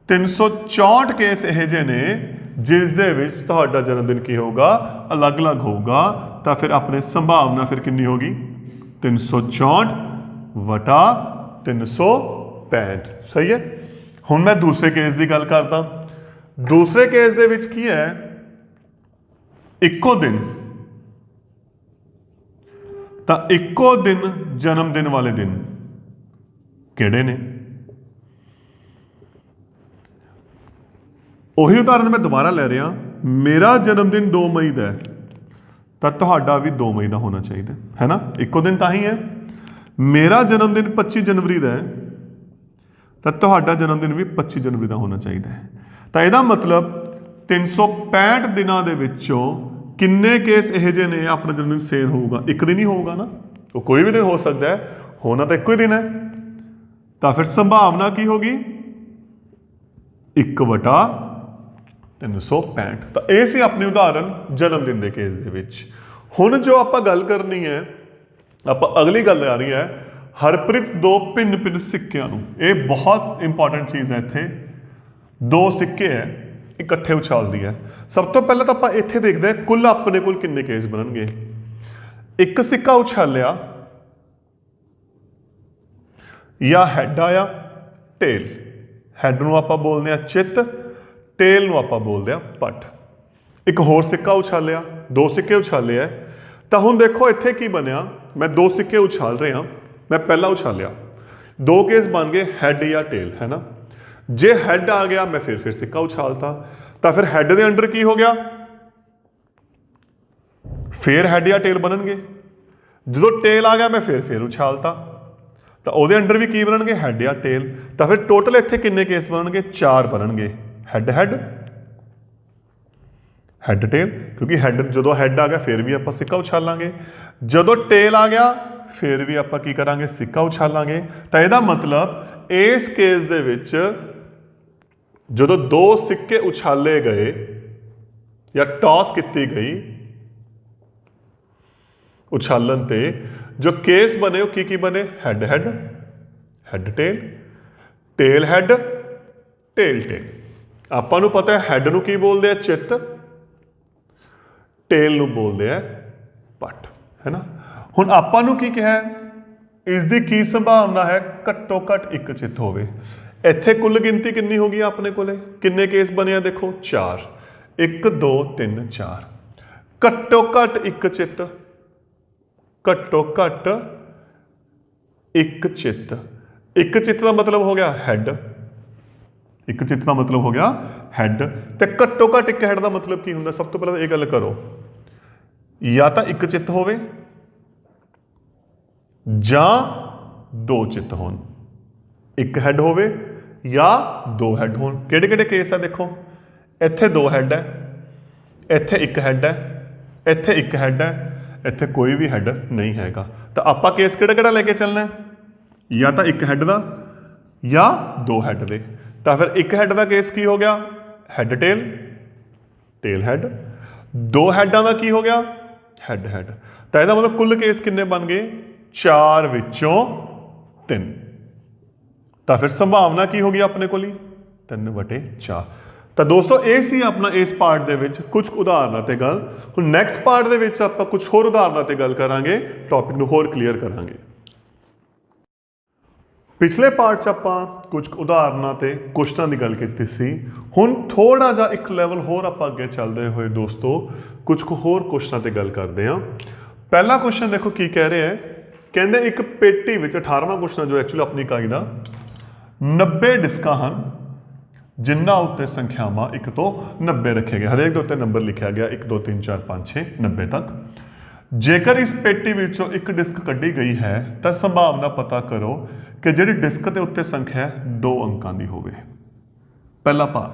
364 ਕੇਸ ਇਹੋ ਜਿਹੇ ਨੇ ਜਿਸ ਦੇ ਵਿੱਚ ਤੁਹਾਡਾ ਜਨਮ ਦਿਨ ਕੀ ਹੋਊਗਾ? ਅਲੱਗ-ਅਲੱਗ ਹੋਊਗਾ। ਤਾਂ ਫਿਰ ਆਪਣੀ ਸੰਭਾਵਨਾ ਫਿਰ ਕਿੰਨੀ ਹੋਗੀ? 364 ਵਟਾ 365। ਸਹੀ ਹੈ। ਹੁਣ ਮੈਂ ਦੂਸਰੇ ਕੇਸ ਦੀ ਗੱਲ ਕਰਦਾ। ਦੂਸਰੇ ਕੇਸ ਦੇ ਵਿੱਚ ਕੀ ਹੈ? ਇੱਕੋ ਦਿਨ, ਤਾਂ ਇੱਕੋ ਦਿਨ ਜਨਮ ਦਿਨ ਵਾਲੇ ਦਿਨ ਕਿਹੜੇ ਨੇ? ਉਹੀ ਉਦਾਹਰਨ ਮੈਂ ਦੁਬਾਰਾ ਲੈ ਰਿਹਾ। ਮੇਰਾ ਜਨਮ ਦਿਨ 2 ਮਈ ਦਾ ਹੈ ਤਾਂ ਤੁਹਾਡਾ ਵੀ 2 ਮਈ ਦਾ ਹੋਣਾ ਚਾਹੀਦਾ ਹੈ ਨਾ, ਇੱਕੋ ਦਿਨ ਤਾਂ ਹੀ ਹੈ। ਮੇਰਾ ਜਨਮ ਦਿਨ 25 ਜਨਵਰੀ ਦਾ ਹੈ ਤਾਂ ਤੁਹਾਡਾ ਜਨਮ ਦਿਨ ਵੀ 25 ਜਨਵਰੀ ਦਾ ਹੋਣਾ ਚਾਹੀਦਾ ਹੈ। ਤਾਂ ਇਹਦਾ ਮਤਲਬ 365 ਦਿਨਾਂ ਦੇ ਵਿੱਚੋਂ ਕਿੰਨੇ ਕੇਸ ਇਹੋ ਜਿਹੇ ਨੇ ਆਪਣਾ ਜਨਮ ਦਿਨ ਸੇਮ ਹੋਊਗਾ? ਇੱਕ ਦਿਨ ਹੀ ਹੋਊਗਾ ਨਾ, ਉਹ ਕੋਈ ਵੀ ਦਿਨ ਹੋ ਸਕਦਾ ਹੈ, ਹੋਣਾ ਤਾਂ ਇੱਕੋ ਹੀ ਦਿਨ ਹੈ। ਤਾਂ ਫਿਰ ਸੰਭਾਵਨਾ ਕੀ ਹੋਗੀ? 1/365। ਤਾਂ ਇਹ ਸੀ ਆਪਣੀ ਉਦਾਹਰਨ ਜਨਮ ਦਿਨ ਦੇ ਕੇਸ ਦੇ ਵਿੱਚ। ਹੁਣ ਜੋ ਆਪਾਂ ਗੱਲ ਕਰਨੀ ਹੈ, ਆਪਾਂ ਅਗਲੀ ਗੱਲ ਆ ਰਹੀ ਹੈ ਹਰਪ੍ਰੀਤ 2 ਭਿੰਨ ਭਿੰਨ ਸਿੱਕਿਆਂ ਨੂੰ। ਇਹ ਬਹੁਤ ਇੰਪੋਰਟੈਂਟ ਚੀਜ਼ ਹੈ। ਇੱਥੇ 2 ਸਿੱਕੇ ਹੈ, ਇਕੱਠੇ ਉਛਾਲਦੀ ਹੈ। ਸਭ ਤੋਂ ਪਹਿਲਾਂ ਤਾਂ ਆਪਾਂ ਇੱਥੇ ਦੇਖਦੇ ਹਾਂ ਕੁੱਲ ਆਪਣੇ ਕੋਲ ਕਿੰਨੇ ਕੇਸ ਬਣਨਗੇ। ਇੱਕ ਸਿੱਕਾ ਉਛਾਲਿਆ, ਜਾਂ ਹੈਡ ਆਇਆ, ਟੇਲ। ਹੈਡ ਨੂੰ ਆਪਾਂ ਬੋਲਦੇ ਹਾਂ ਚਿੱਤ, ਟੇਲ ਨੂੰ ਆਪਾਂ ਬੋਲਦੇ ਹਾਂ ਪੱਟ। ਇੱਕ ਹੋਰ ਸਿੱਕਾ ਉਛਾਲਿਆ, 2 ਸਿੱਕੇ ਉਛਾਲੇ ਹੈ। ਤਾਂ ਹੁਣ ਦੇਖੋ ਇੱਥੇ ਕੀ ਬਣਿਆ, ਮੈਂ 2 ਸਿੱਕੇ ਉਛਾਲ ਰਿਹਾ, ਮੈਂ ਪਹਿਲਾਂ ਉਛਾਲਿਆ, 2 ਕੇਸ ਬਣ ਗਏ ਹੈਡ ਜਾਂ ਟੇਲ, ਹੈ ਨਾ। ਜੇ ਹੈਡ ਆ ਗਿਆ ਮੈਂ ਫਿਰ ਸਿੱਕਾ ਉਛਾਲਤਾ, ਤਾਂ ਫਿਰ ਹੈਡ ਦੇ ਅੰਡਰ ਕੀ ਹੋ ਗਿਆ? ਫਿਰ ਹੈਡ ਜਾਂ ਟੇਲ ਬਣਨਗੇ। ਜਦੋਂ ਟੇਲ ਆ ਗਿਆ ਮੈਂ ਫਿਰ ਉਛਾਲਤਾ, ਤਾਂ ਉਹਦੇ ਅੰਡਰ ਵੀ ਕੀ ਬਣਨਗੇ? ਹੈਡ ਜਾਂ ਟੇਲ। ਤਾਂ ਫਿਰ ਟੋਟਲ ਇੱਥੇ ਕਿੰਨੇ ਕੇਸ ਬਣਨਗੇ? 4 ਬਣਨਗੇ। ਹੈਡ ਹੈਡ, ਹੈਡ ਟੇਲ, ਕਿਉਂਕਿ ਜਦੋਂ ਹੈਡ ਆ ਗਿਆ ਫਿਰ ਵੀ ਆਪਾਂ ਸਿੱਕਾ ਉਛਾਲਾਂਗੇ, ਜਦੋਂ ਟੇਲ ਆ ਗਿਆ ਫਿਰ ਵੀ ਆਪਾਂ ਕੀ ਕਰਾਂਗੇ? ਸਿੱਕਾ ਉਛਾਲਾਂਗੇ। ਤਾਂ ਇਹਦਾ ਮਤਲਬ ਇਸ ਕੇਸ ਦੇ ਵਿੱਚ ਜਦੋਂ 2 ਸਿੱਕੇ ਉਛਾਲੇ ਗਏ ਜਾਂ ਟਾਸ ਕੀਤੀ ਗਈ, ਉਛਾਲਣ ਤੇ ਜੋ ਕੇਸ ਬਣੇ ਉਹ ਕੀ ਬਣੇ? Head head, head tail, tail head, tail tail. ਆਪਾਂ ਨੂੰ ਪਤਾ ਹੈ ਹੈਡ ਨੂੰ ਕੀ ਬੋਲਦੇ ਆ? ਚਿੱਤ। ਟੇਲ ਨੂੰ ਬੋਲਦੇ ਆ ਪੱਟ, ਹੈ ਨਾ। ਹੁਣ ਆਪਾਂ ਨੂੰ ਕੀ ਕਿਹਾ ਇਸ ਦੀ ਕੀ ਸੰਭਾਵਨਾ ਹੈ ਘੱਟੋ ਘੱਟ ਇੱਕ ਚਿੱਤ ਹੋਵੇ। ਇੱਥੇ ਕੁੱਲ ਗਿਣਤੀ ਕਿੰਨੀ ਹੋ ਗਈ ਆਪਣੇ ਕੋਲੇ, ਕਿੰਨੇ ਕੇਸ ਬਣੇ ਆ ਦੇਖੋ 4, 1 2 3 4, ਘੱਟੋ ਘੱਟ ਇੱਕ ਚਿੱਤ, ਘੱਟੋ ਘੱਟ ਇੱਕ ਚਿੱਤ। ਇੱਕ ਚਿੱਤ ਦਾ ਮਤਲਬ ਹੋ ਗਿਆ ਹੈਡ, ਇੱਕ ਚਿੱਤ ਦਾ ਮਤਲਬ ਹੋ ਗਿਆ ਹੈਡ, ਤੇ ਘੱਟੋ ਘੱਟ ਇੱਕ ਹੈਡ ਦਾ ਮਤਲਬ ਕੀ ਹੁੰਦਾ? ਸਭ ਤੋਂ ਪਹਿਲਾਂ ਇਹ ਗੱਲ ਕਰੋ, ਜਾਂ ਤਾਂ ਇੱਕ ਚਿੱਤ ਹੋਵੇ ਜਾਂ ਦੋ ਚਿੱਤ ਹੋਣ, ਇੱਕ ਹੈਡ ਹੋਵੇ ਜਾਂ ਦੋ ਹੈਡ ਹੋਣ। ਕਿਹੜੇ ਕਿਹੜੇ ਕੇਸ ਆ ਦੇਖੋ, ਇੱਥੇ ਦੋ ਹੈਡ ਹੈ, ਇੱਥੇ ਇੱਕ ਹੈਡ ਹੈ, ਇੱਥੇ ਇੱਕ ਹੈਡ ਹੈ, ਇੱਥੇ ਕੋਈ ਵੀ ਹੈਡ ਨਹੀਂ ਹੈਗਾ। ਤਾਂ ਆਪਾਂ ਕੇਸ ਕਿਹੜਾ ਕਿਹੜਾ ਲੈ ਕੇ ਚੱਲਣਾ ਹੈ? ਜਾਂ ਤਾਂ ਇੱਕ ਹੈਡ ਦਾ ਜਾਂ ਦੋ ਹੈਡ ਦੇ। ਤਾਂ ਫਿਰ ਇੱਕ ਹੈਡ ਦਾ ਕੇਸ ਕੀ ਹੋ ਗਿਆ? Head tail, tail head. ਦੋ ਹੈਡਾਂ ਦਾ ਕੀ ਹੋ ਗਿਆ? Head head. ਤਾਂ ਇਹਦਾ ਮਤਲਬ ਕੁੱਲ ਕੇਸ ਕਿੰਨੇ ਬਣ ਗਏ? 4 ਵਿੱਚੋਂ 3। ਤਾਂ ਫਿਰ ਸੰਭਾਵਨਾ ਕੀ ਹੋ ਗਈ ਆਪਣੇ ਕੋਲ? 3/4। ਤਾਂ ਦੋਸਤੋ ਇਹ ਸੀ ਆਪਣਾ ਇਸ ਪਾਰਟ ਦੇ ਵਿੱਚ ਕੁਝ ਉਦਾਹਰਨਾਂ ਤੇ ਗੱਲ। ਹੁਣ ਨੈਕਸਟ ਪਾਰਟ ਦੇ ਵਿੱਚ ਆਪਾਂ ਕੁਝ ਹੋਰ ਉਦਾਹਰਨਾਂ ਤੇ ਗੱਲ ਕਰਾਂਗੇ, ਟੌਪਿਕ ਨੂੰ ਹੋਰ ਕਲੀਅਰ ਕਰਾਂਗੇ। ਪਿਛਲੇ ਪਾਰਟ 'ਚ ਆਪਾਂ ਕੁਝ ਉਦਾਹਰਨਾਂ ਤੇ ਕੁਐਸਚਨਾਂ ਦੀ ਗੱਲ ਕੀਤੀ ਸੀ। ਹੁਣ ਥੋੜਾ ਜਿਹਾ ਇੱਕ ਲੈਵਲ ਹੋਰ ਆਪਾਂ ਅੱਗੇ ਚੱਲਦੇ ਹੋਏ ਦੋਸਤੋ ਕੁਝ ਹੋਰ ਕੁਐਸਚਨਾਂ ਤੇ ਗੱਲ ਕਰਦੇ ਹਾਂ। ਪਹਿਲਾ ਕੁਐਸਚਨ ਦੇਖੋ ਕੀ ਕਹਿ ਰਿਹਾ ਹੈ, ਕਹਿੰਦੇ ਇੱਕ ਪੇਟੀ ਵਿੱਚ 18ਵਾਂ ਕੁਐਸਚਨ ਜੋ ਐਕਚੁਅਲੀ ਆਪਣੀ ਇਕਾਈ ਦਾ 90 ਡਿਸਕਾਂ ਹਨ ਜਿਨ੍ਹਾਂ ਉੱਤੇ ਸੰਖਿਆਵਾਂ 1 ਤੋਂ 90 ਰੱਖੇ ਗਏ। ਹਰੇਕ ਦੇ ਉੱਤੇ ਨੰਬਰ ਲਿਖਿਆ ਗਿਆ 1 2 3 4 5 6 90 ਤੱਕ। ਜੇਕਰ ਇਸ ਪੇਟੀ ਵਿੱਚੋਂ ਇੱਕ ਡਿਸਕ ਕੱਢੀ ਗਈ ਹੈ ਤਾਂ ਸੰਭਾਵਨਾ ਪਤਾ ਕਰੋ ਕਿ ਜਿਹੜੀ ਡਿਸਕ ਦੇ ਉੱਤੇ ਸੰਖਿਆ ਹੈ 2 ਅੰਕਾਂ ਦੀ ਹੋਵੇ। ਪਹਿਲਾ ਭਾਗ,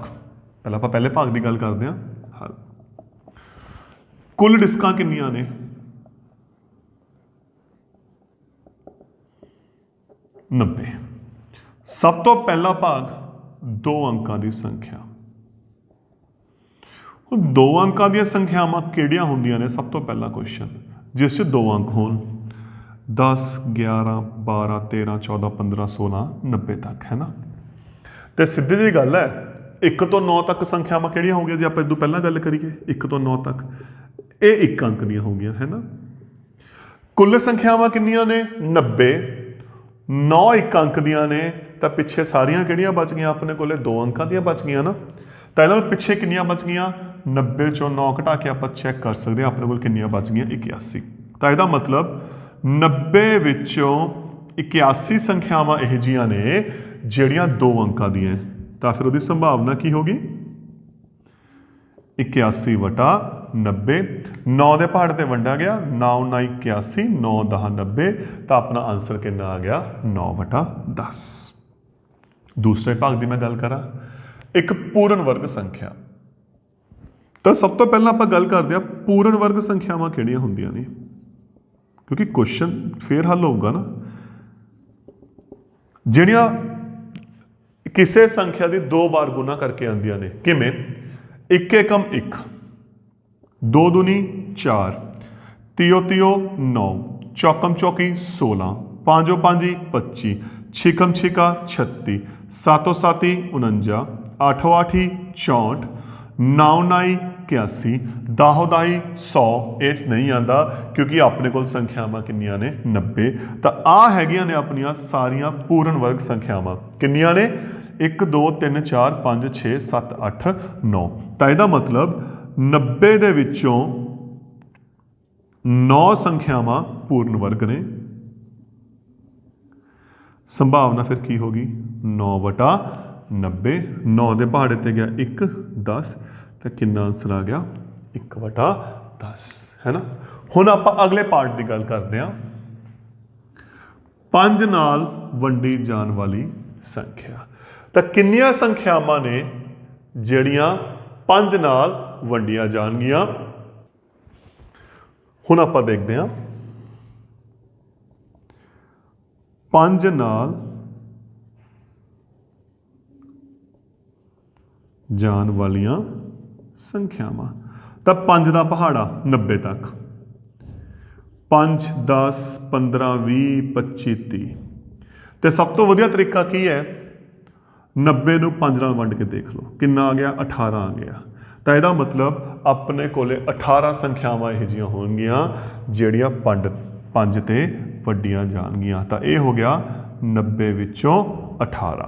ਪਹਿਲਾਂ ਆਪਾਂ ਪਹਿਲੇ ਭਾਗ ਦੀ ਗੱਲ ਕਰਦੇ ਹਾਂ। ਹਲ ਕੁੱਲ ਡਿਸਕਾਂ ਕਿੰਨੀਆਂ ਨੇ? 90। ਸਭ ਤੋਂ ਪਹਿਲਾ ਭਾਗ 2 ਅੰਕਾਂ ਦੀ ਸੰਖਿਆ। ਹੁਣ 2 ਅੰਕਾਂ ਦੀਆਂ ਸੰਖਿਆਵਾਂ ਕਿਹੜੀਆਂ ਹੁੰਦੀਆਂ ਨੇ? ਸਭ ਤੋਂ ਪਹਿਲਾ ਕੁਐਸਚਨ ਜਿਸ 'ਚ 2 ਅੰਕ ਹੋਣ, 10 11 12 13 14 15 16 90 ਤੱਕ, ਹੈ ਨਾ। ਤੇ ਸਿੱਧੀ ਜਿਹੀ ਗੱਲ ਹੈ, 1 ਤੋਂ 9 ਤੱਕ ਸੰਖਿਆਵਾਂ ਕਿਹੜੀਆਂ ਹੋ ਗਈਆਂ? ਜੇ ਆਪਾਂ ਇਹ ਤੋਂ ਪਹਿਲਾਂ ਗੱਲ ਕਰੀਏ 1 ਤੋਂ 9 ਤੱਕ, ਇਹ 1 ਅੰਕ ਦੀਆਂ ਹੋ ਗਈਆਂ, ਹੈ ਨਾ। ਕੁੱਲ ਸੰਖਿਆਵਾਂ ਕਿੰਨੀਆਂ ਨੇ? 90। 9 1 ਅੰਕ ਦੀਆਂ ਨੇ ਤਾਂ ਪਿੱਛੇ ਸਾਰੀਆਂ ਕਿਹੜੀਆਂ ਬਚ ਗਈਆਂ ਆਪਣੇ ਕੋਲੇ? 2 ਅੰਕਾਂ ਦੀਆਂ ਬਚ ਗਈਆਂ ਨਾ। ਤਾਂ ਇਹਦੇ ਨਾਲ ਪਿੱਛੇ ਕਿੰਨੀਆਂ ਬਚ ਗਈਆਂ? 90 ਚੋਂ 9 ਘਟਾ ਕੇ ਆਪਾਂ ਚੈੱਕ ਕਰ ਸਕਦੇ ਹਾਂ ਆਪਣੇ ਕੋਲ ਕਿੰਨੀਆਂ ਬਚ ਗਈਆਂ? 81। ਤਾਂ ਇਹਦਾ ਮਤਲਬ 90 ਵਿੱਚੋਂ 81 ਸੰਖਿਆਵਾਂ ਇਹੋ ਜਿਹੀਆਂ ਨੇ ਜਿਹੜੀਆਂ 2 ਅੰਕਾਂ ਦੀਆਂ। ਤਾਂ ਫਿਰ ਉਹਦੀ ਸੰਭਾਵਨਾ ਕੀ ਹੋਗੀ? 81/90। 9 ਦੇ ਪਹਾੜ ਤੇ ਵੰਡਿਆ ਗਿਆ, 9 9 81, 9 10 90। ਤਾਂ ਆਪਣਾ ਆਨਸਰ ਕਿੰਨਾ ਆ ਗਿਆ? 9/10। ਦੂਸਰੇ ਭਾਗ ਦੀ ਮੈਂ ਗੱਲ ਕਰਾਂ, ਇੱਕ ਪੂਰਨ ਵਰਗ ਸੰਖਿਆ। ਤਾਂ ਸਭ ਤੋਂ ਪਹਿਲਾਂ ਆਪਾਂ ਗੱਲ ਕਰਦੇ ਹਾਂ ਪੂਰਨ ਵਰਗ ਸੰਖਿਆਵਾਂ ਕਿਹੜੀਆਂ ਹੁੰਦੀਆਂ ਨੇ, ਕਿਉਂਕਿ ਕੁਐਸਚਨ ਫੇਰ ਹੱਲ ਹੋਊਗਾ ਨਾ। ਜਿਹੜੀਆਂ ਕਿਸੇ ਸੰਖਿਆ ਦੀ 2 ਵਾਰ ਗੁਣਾ ਕਰਕੇ ਆਉਂਦੀਆਂ ਨੇ। ਕਿਵੇਂ? 1 ਏਕਮ 1, 2 ਦੂਨੀ 4, ਤੀਓ ਤੀਓ 9, ਚੌਕਮ ਚੌਕੀ 16, ਪਾਂਜੋ ਪਾਂਜੀ 25, ਛਿਕਮ ਛਿਕਾ 36, ਸਾਤੋ ਸਾਤੀ 49, ਆਠੋ ਆਠੀ 64, ਨਾਉ ਨਾਈ 81, ਦਾਹੋ ਦਾਈ 100। ਇਹ 'ਚ ਨਹੀਂ ਆਉਂਦਾ ਕਿਉਂਕਿ ਆਪਣੇ ਕੋਲ ਸੰਖਿਆਵਾਂ ਕਿੰਨੀਆਂ ਨੇ? 90। ਤਾਂ ਆਹ ਹੈਗੀਆਂ ਨੇ ਆਪਣੀਆਂ ਸਾਰੀਆਂ ਪੂਰਨ ਵਰਗ ਸੰਖਿਆਵਾਂ। ਕਿੰਨੀਆਂ ਨੇ? 1 2 3 4 5 6 7 8 9। ਤਾਂ ਇਹਦਾ ਮਤਲਬ 90 ਦੇ ਵਿੱਚੋਂ 9 ਸੰਖਿਆਵਾਂ ਪੂਰਨ ਵਰਗ ਨੇ। ਸੰਭਾਵਨਾ ਫਿਰ ਕੀ ਹੋਗੀ? 9/90। 9 ਦੇ ਪਹਾੜੇ ਤੇ ਗਿਆ 1 10, ਤਾਂ ਕਿੰਨਾ ਆਂਸਰ ਆ ਗਿਆ? 1/10, ਹੈ ਨਾ। ਹੁਣ ਆਪਾਂ ਅਗਲੇ ਪਾਰਟ ਦੀ ਗੱਲ ਕਰਦੇ ਹਾਂ, 5 ਨਾਲ ਵੰਡੀ ਜਾਣ ਵਾਲੀ ਸੰਖਿਆ। ਤਾਂ ਕਿੰਨੀਆਂ ਸੰਖਿਆਵਾਂ ਨੇ ਜਿਹੜੀਆਂ 5 ਨਾਲ ਵੰਡੀਆਂ ਜਾਣਗੀਆਂ? ਹੁਣ ਆਪਾਂ ਦੇਖਦੇ ਹਾਂ 5 ਨਾਲ ਜਾਣ ਵਾਲੀਆਂ ਸੰਖਿਆਵਾਂ। ਤਾਂ 5 ਦਾ ਪਹਾੜਾ 90 ਤੱਕ, 5 10 15 20 25 30। ਤੇ ਸਭ ਤੋਂ ਵਧੀਆ ਤਰੀਕਾ ਕੀ ਹੈ? 90 ਨੂੰ 5 ਨਾਲ ਵੰਡ ਕੇ ਦੇਖ ਲਓ, ਕਿੰਨਾ ਆ ਗਿਆ? 18 ਆ ਗਿਆ। ਤਾਂ ਇਹਦਾ ਮਤਲਬ ਆਪਣੇ ਕੋਲੇ 18 ਸੰਖਿਆਵਾਂ ਇਹੋ ਜਿਹੀਆਂ ਹੋਣਗੀਆਂ ਜਿਹੜੀਆਂ 5 ਤੇ ਵੱਡੀਆਂ ਜਾਣਗੀਆਂ। ਤਾਂ ਇਹ ਹੋ ਗਿਆ 90 ਵਿੱਚੋਂ 18।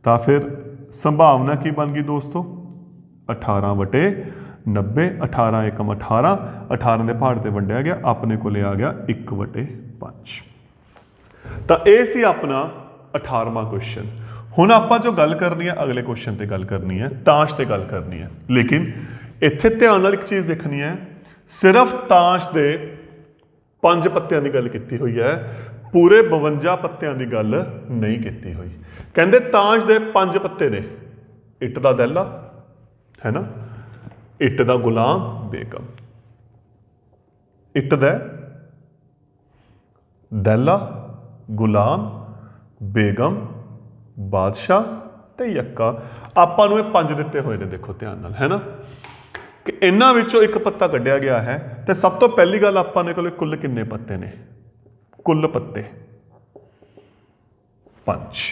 ਤਾਂ ਫਿਰ ਸੰਭਾਵਨਾ ਕੀ ਬਣ ਗਈ ਦੋਸਤੋ? 18 ਵਟੇ 90, 18 ਏਕਮ 18, 18 ਦੇ ਪਹਾੜ ਤੇ ਵੰਡਿਆ ਗਿਆ, ਆਪਣੇ ਕੋਲੇ ਆ ਗਿਆ 1 ਵਟੇ 5। ਤਾਂ ਇਹ ਸੀ ਆਪਣਾ 18ਵਾਂ ਕੁਐਸਚਨ। ਹੁਣ ਆਪਾਂ ਜੋ ਗੱਲ ਕਰਨੀ ਹੈ ਅਗਲੇ ਕੁਐਸਚਨ ਤੇ ਗੱਲ ਕਰਨੀ ਹੈ, ਤਾਸ਼ ਤੇ ਗੱਲ ਕਰਨੀ ਹੈ। ਲੇਕਿਨ ਇੱਥੇ ਧਿਆਨ ਨਾਲ ਇੱਕ ਚੀਜ਼ ਦੇਖਣੀ ਹੈ, ਸਿਰਫ ਤਾਸ਼ ਦੇ 5 ਪੱਤਿਆਂ ਦੀ ਗੱਲ ਕੀਤੀ ਹੋਈ ਹੈ, ਪੂਰੇ 52 ਪੱਤਿਆਂ ਦੀ ਗੱਲ ਨਹੀਂ ਕੀਤੀ ਹੋਈ। ਕਹਿੰਦੇ ਤਾਸ਼ ਦੇ 5 ਪੱਤੇ ਨੇ, ਇੱਟ ਦਾ ਦਹਿਲਾ ਹੈ ਨਾ, ਇੱਟ ਦਾ ਗੁਲਾਮ ਬੇਗਮ, ਇੱਟ ਦਾ ਦਹਿਲਾ, ਗੁਲਾਮ, ਬੇਗਮ, ਬਾਦਸ਼ਾਹ ਤੇ ਯੱਕਾ। ਆਪਾਂ ਨੂੰ ਇਹ 5 ਦਿੱਤੇ ਹੋਏ ਨੇ, ਦੇਖੋ ਧਿਆਨ ਨਾਲ, ਹੈ ਨਾ, ਕਿ ਇਹਨਾਂ ਵਿੱਚੋਂ ਇੱਕ ਪੱਤਾ ਕੱਢਿਆ ਗਿਆ ਹੈ। ਤੇ ਸਭ ਤੋਂ ਪਹਿਲੀ ਗੱਲ ਆਪਾਂ ਨੇ ਕੋਲ ਕੁੱਲ ਕਿੰਨੇ ਪੱਤੇ ਨੇ? ਕੁੱਲ ਪੱਤੇ 5।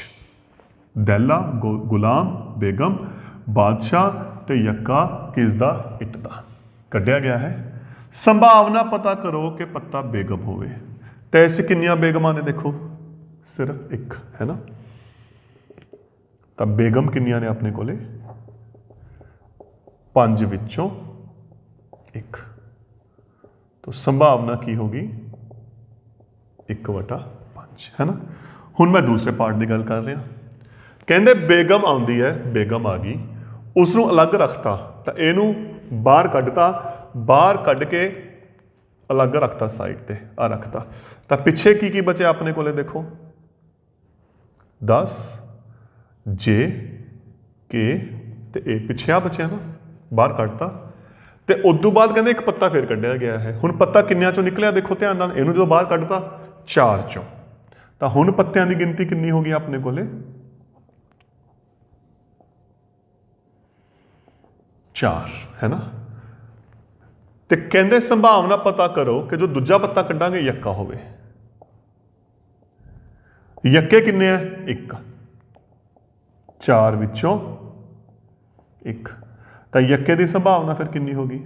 ਦਹਿਲਾ, ਗੁਲਾਮ, ਬੇਗਮ, ਬਾਦਸ਼ਾਹ ਤੇ ਯੱਕਾ ਕਿਸ ਦਾ? ਇੱਟ ਦਾ ਕੱਢਿਆ ਗਿਆ ਹੈ। ਸੰਭਾਵਨਾ ਪਤਾ ਕਰੋ ਕਿ ਪੱਤਾ ਬੇਗਮ ਹੋਵੇ। ਤੇ ਇਸ ਕਿੰਨੀਆਂ ਬੇਗਮਾਂ ਨੇ? ਦੇਖੋ ਸਿਰਫ ਇੱਕ, ਹੈ ਨਾ। ਤਾਂ ਬੇਗਮ ਕਿੰਨੀਆਂ ਨੇ ਆਪਣੇ ਕੋਲੇ? 5 ਵਿੱਚੋਂ 1। ਤਾਂ ਸੰਭਾਵਨਾ ਕੀ ਹੋਗੀ? 1 ਵਟਾ 5, ਹੈ ਨਾ। ਹੁਣ ਮੈਂ ਦੂਸਰੇ ਪਾਰਟ ਦੀ ਗੱਲ ਕਰ ਰਿਹਾ। ਕਹਿੰਦੇ ਬੇਗਮ ਆਉਂਦੀ ਹੈ, ਬੇਗਮ ਆ ਗਈ, ਉਸ ਨੂੰ ਅਲੱਗ ਰੱਖਤਾ, ਤਾਂ ਇਹਨੂੰ ਬਾਹਰ ਕੱਢਤਾ, ਬਾਹਰ ਕੱਢ ਕੇ ਅਲੱਗ ਰੱਖਤਾ ਸਾਈਡ ਤੇ, ਆ ਰੱਖਤਾ। ਤਾਂ ਪਿੱਛੇ ਕੀ ਕੀ ਬਚਿਆ ਆਪਣੇ ਕੋਲੇ? ਦੇਖੋ 10 ਜੇ ਕੇ ਤੇ ਇਹ ਪਿੱਛੇ ਆ ਬਚਿਆ ਨਾ, ਬਾਹਰ ਕੱਢਤਾ। ਤੇ ਉਦੋਂ ਬਾਅਦ ਕਹਿੰਦੇ ਇੱਕ ਪੱਤਾ ਫੇਰ ਕੱਢਿਆ ਗਿਆ ਹੈ। ਹੁਣ ਪੱਤਾ ਕਿੰਨਿਆਂ ਚੋਂ ਨਿਕਲਿਆ? ਦੇਖੋ ਧਿਆਨ ਨਾਲ, ਇਹਨੂੰ ਜਦੋਂ ਬਾਹਰ ਕੱਢਤਾ 4 ਚੋਂ। ਤਾਂ ਹੁਣ ਪੱਤਿਆਂ ਦੀ ਗਿਣਤੀ ਕਿੰਨੀ ਹੋ ਗਈ ਆਪਣੇ ਕੋਲੇ? 4, ਹੈ ਨਾ। ਤੇ ਕਹਿੰਦੇ ਸੰਭਾਵਨਾ ਪਤਾ ਕਰੋ ਕਿ ਜੋ ਦੂਜਾ ਪੱਤਾ ਕੱਢਾਂਗੇ ਯੱਕਾ ਹੋਵੇ। ਯੱਕੇ ਕਿੰਨੇ ਆ? 1। 4 ਵਿੱਚੋਂ 1। ਤਾਂ ਯੱਕੇ ਦੀ ਸੰਭਾਵਨਾ ਫਿਰ ਕਿੰਨੀ ਹੋ ਗਈ?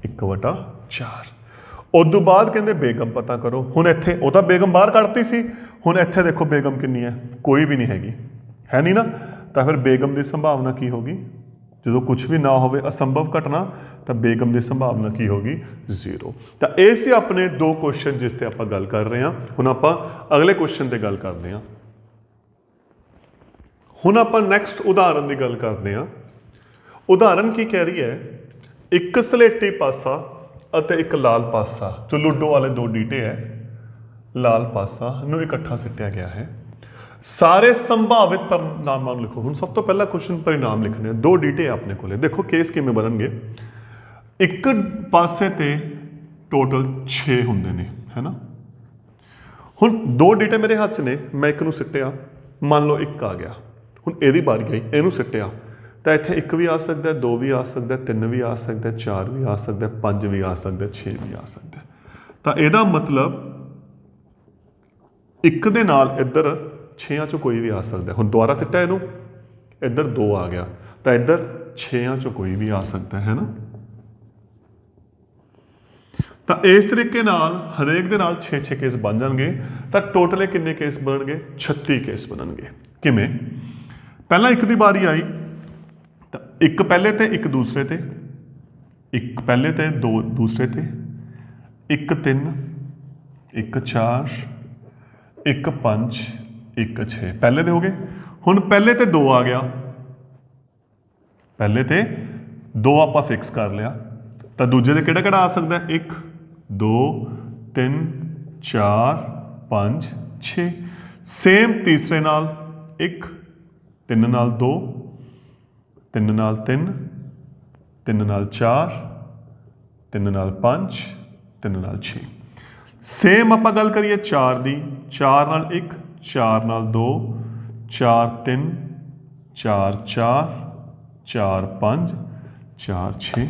1 ਵਟਾ 4। ਉਦੋਂ ਬਾਅਦ ਕਹਿੰਦੇ ਬੇਗਮ ਪਤਾ ਕਰੋ। ਹੁਣ ਇੱਥੇ ਉਹ ਤਾਂ ਬੇਗਮ ਬਾਹਰ ਕੱਢਤੀ ਸੀ, ਹੁਣ ਇੱਥੇ ਦੇਖੋ ਬੇਗਮ ਕਿੰਨੀ ਹੈ? ਕੋਈ ਵੀ ਨਹੀਂ ਹੈਗੀ, ਹੈ ਨਹੀਂ ਨਾ। ਤਾਂ ਫਿਰ ਬੇਗਮ ਦੀ ਸੰਭਾਵਨਾ ਕੀ ਹੋਗੀ? ਜਦੋਂ ਕੁਝ ਵੀ ਨਾ ਹੋਵੇ, ਅਸੰਭਵ ਘਟਨਾ, ਤਾਂ ਬੇਗਮ ਦੀ ਸੰਭਾਵਨਾ ਕੀ ਹੋਗੀ? 0। ਤਾਂ ਇਹ ਸੀ ਆਪਣੇ 2 ਕੁਐਸਚਨ ਜਿਸ ਤੇ ਆਪਾਂ ਗੱਲ ਕਰ ਰਹੇ ਹਾਂ। ਹੁਣ ਆਪਾਂ ਅਗਲੇ ਕੁਐਸਚਨ ਤੇ ਗੱਲ ਕਰਦੇ ਹਾਂ। ਹੁਣ ਆਪਾਂ ਨੈਕਸਟ ਉਦਾਹਰਨ ਦੀ ਗੱਲ ਕਰਦੇ ਹਾਂ। ਉਦਾਹਰਨ ਕੀ ਕਹਿ ਰਹੀ ਹੈ? ਇੱਕ ਸਲੇਟੀ ਪਾਸਾ ਅਤੇ ਇੱਕ ਲਾਲ ਪਾਸਾ, ਜੋ ਲੂਡੋ ਵਾਲੇ 2 ਡੀਟੇ ਹੈ, ਲਾਲ ਪਾਸਾ ਨੂੰ ਇਕੱਠਾ ਸਿੱਟਿਆ ਗਿਆ ਹੈ। ਸਾਰੇ ਸੰਭਾਵਿਤ परिणामां ਨੂੰ ਲਿਖੋ। ਹੁਣ ਸਭ ਤੋਂ ਪਹਿਲਾ ਕੁਐਸਚਨ परिणाम ਲਿਖਣੇ। 2 ਡੀਟੇ ਆਪਣੇ ਕੋਲੇ, ਦੇਖੋ ਕੇਸ ਕਿਵੇਂ ਬਣਨਗੇ। ਇੱਕ ਪਾਸੇ ਤੇ ਟੋਟਲ 6 ਹੁੰਦੇ ਨੇ, ਹੈ ਨਾ। ਹੁਣ 2 ਡੀਟੇ ਮੇਰੇ ਹੱਥ 'ਚ ਨੇ, ਮੈਂ ਇੱਕ ਨੂੰ ਸਿੱਟਿਆ, ਮੰਨ ਲਓ 1 ਆ ਗਿਆ। ਹੁਣ ਇਹਦੀ ਵਾਰੀ ਆਈ, ਇਹਨੂੰ ਸਿੱਟਿਆ, ਤਾਂ ਇੱਥੇ 1 ਵੀ ਆ ਸਕਦਾ, 2 ਵੀ ਆ ਸਕਦਾ, 3 ਵੀ ਆ ਸਕਦਾ, 4 ਵੀ ਆ ਸਕਦਾ, 5 ਵੀ ਆ ਸਕਦਾ, 6 ਵੀ ਆ ਸਕਦਾ। ਤਾਂ ਇਹਦਾ ਮਤਲਬ 1 ਦੇ ਨਾਲ ਇੱਧਰ 6 ਚੋਂ ਕੋਈ ਵੀ ਆ ਸਕਦਾ। ਹੁਣ ਦੁਬਾਰਾ ਸਿੱਟਿਆ ਇਹਨੂੰ, ਇੱਧਰ 2 ਆ ਗਿਆ, ਤਾਂ ਇੱਧਰ 6 ਚੋਂ ਕੋਈ ਵੀ ਆ ਸਕਦਾ, ਹੈ ਨਾ। ਤਾਂ ਇਸ ਤਰੀਕੇ ਨਾਲ ਹਰੇਕ ਦੇ ਨਾਲ 6 ਕੇਸ ਬਣ ਜਾਣਗੇ। ਤਾਂ ਟੋਟਲ ਕਿੰਨੇ ਕੇਸ ਬਣਨਗੇ? 36 ਕੇਸ ਬਣਨਗੇ। ਕਿਵੇਂ? ਪਹਿਲਾਂ 1 ਦੀ ਵਾਰੀ ਆਈ, ਤਾਂ 1 ਪਹਿਲੇ ਤੇ 1 ਦੂਸਰੇ ਤੇ, 1 ਪਹਿਲੇ ਤੇ 2 ਦੂਸਰੇ ਤੇ, 1 3, 1 4, 1 5, 1 6 ਪਹਿਲੇ ਦੇ ਹੋ ਗਏ। ਹੁਣ ਪਹਿਲੇ ਤੇ 2 ਆ ਗਿਆ, ਪਹਿਲੇ ਤੇ 2 ਆਪਾਂ ਫਿਕਸ ਕਰ ਲਿਆ। ਤਾਂ ਦੂਜੇ ਦੇ ਕਿਹੜਾ ਕਿਹੜਾ ਆ ਸਕਦਾ? 1 2 3 4 5 6। ਸੇਮ ਤੀਸਰੇ ਨਾਲ 1, 3 ਨਾਲ 2, 3 ਨਾਲ 3, 3 ਨਾਲ 4, 3 ਨਾਲ 5, 3 ਨਾਲ 6। ਸੇਮ ਆਪਾਂ ਗੱਲ ਕਰੀਏ 4 ਦੀ, 4 ਨਾਲ 1, 4 ਨਾਲ 2, 4 3, 4 4, 4 5, 4 6,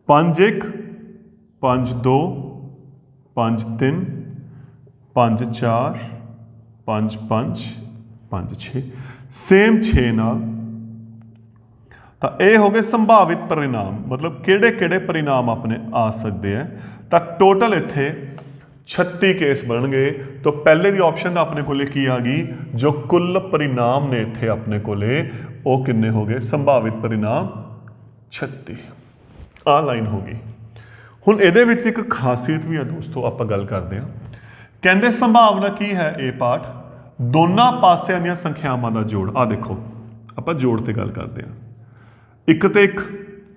5 1, 5 2, 5 3, 5 4, 5 5, 5 6। ਸੇਮ 6 ਨਾਲ। ਤਾਂ ਇਹ ਹੋ ਗਏ ਸੰਭਾਵਿਤ परिणाम, मतलब ਕਿਹੜੇ ਕਿਹੜੇ परिणाम ਆਪਣੇ ਆ ਸਕਦੇ ਆ। ਤਾਂ ਟੋਟਲ ਇੱਥੇ 36 ਕੇਸ ਬਣਨਗੇ। ਤਾਂ ਪਹਿਲੇ ਦੀ ਆਪਸ਼ਨ ਦਾ ਆਪਣੇ ਕੋਲੇ ਕੀ ਆ ਗਈ, ਜੋ ਕੁੱਲ परिणाम ਨੇ ਇੱਥੇ ਆਪਣੇ ਕੋਲੇ ਉਹ ਕਿੰਨੇ ਹੋ ਗਏ, ਸੰਭਾਵਿਤ परिणाम 36। ਆ ਲਾਈਨ ਹੋ ਗਈ। ਹੁਣ ਇਹਦੇ ਵਿੱਚ ਇੱਕ ਖਾਸੀਅਤ ਵੀ ਹੈ ਦੋਸਤੋ, ਆਪਾਂ ਗੱਲ ਕਰਦੇ ਹਾਂ। ਕਹਿੰਦੇ ਸੰਭਾਵਨਾ ਕੀ ਹੈ, ਇਹ ਪਾਠ ਦੋਨਾਂ ਪਾਸਿਆਂ ਦੀਆਂ ਸੰਖਿਆਵਾਂ ਦਾ ਜੋੜ। ਆ ਦੇਖੋ ਆਪਾਂ ਜੋੜ ਤੇ ਗੱਲ ਕਰਦੇ ਹਾਂ। 1 ਤੇ 1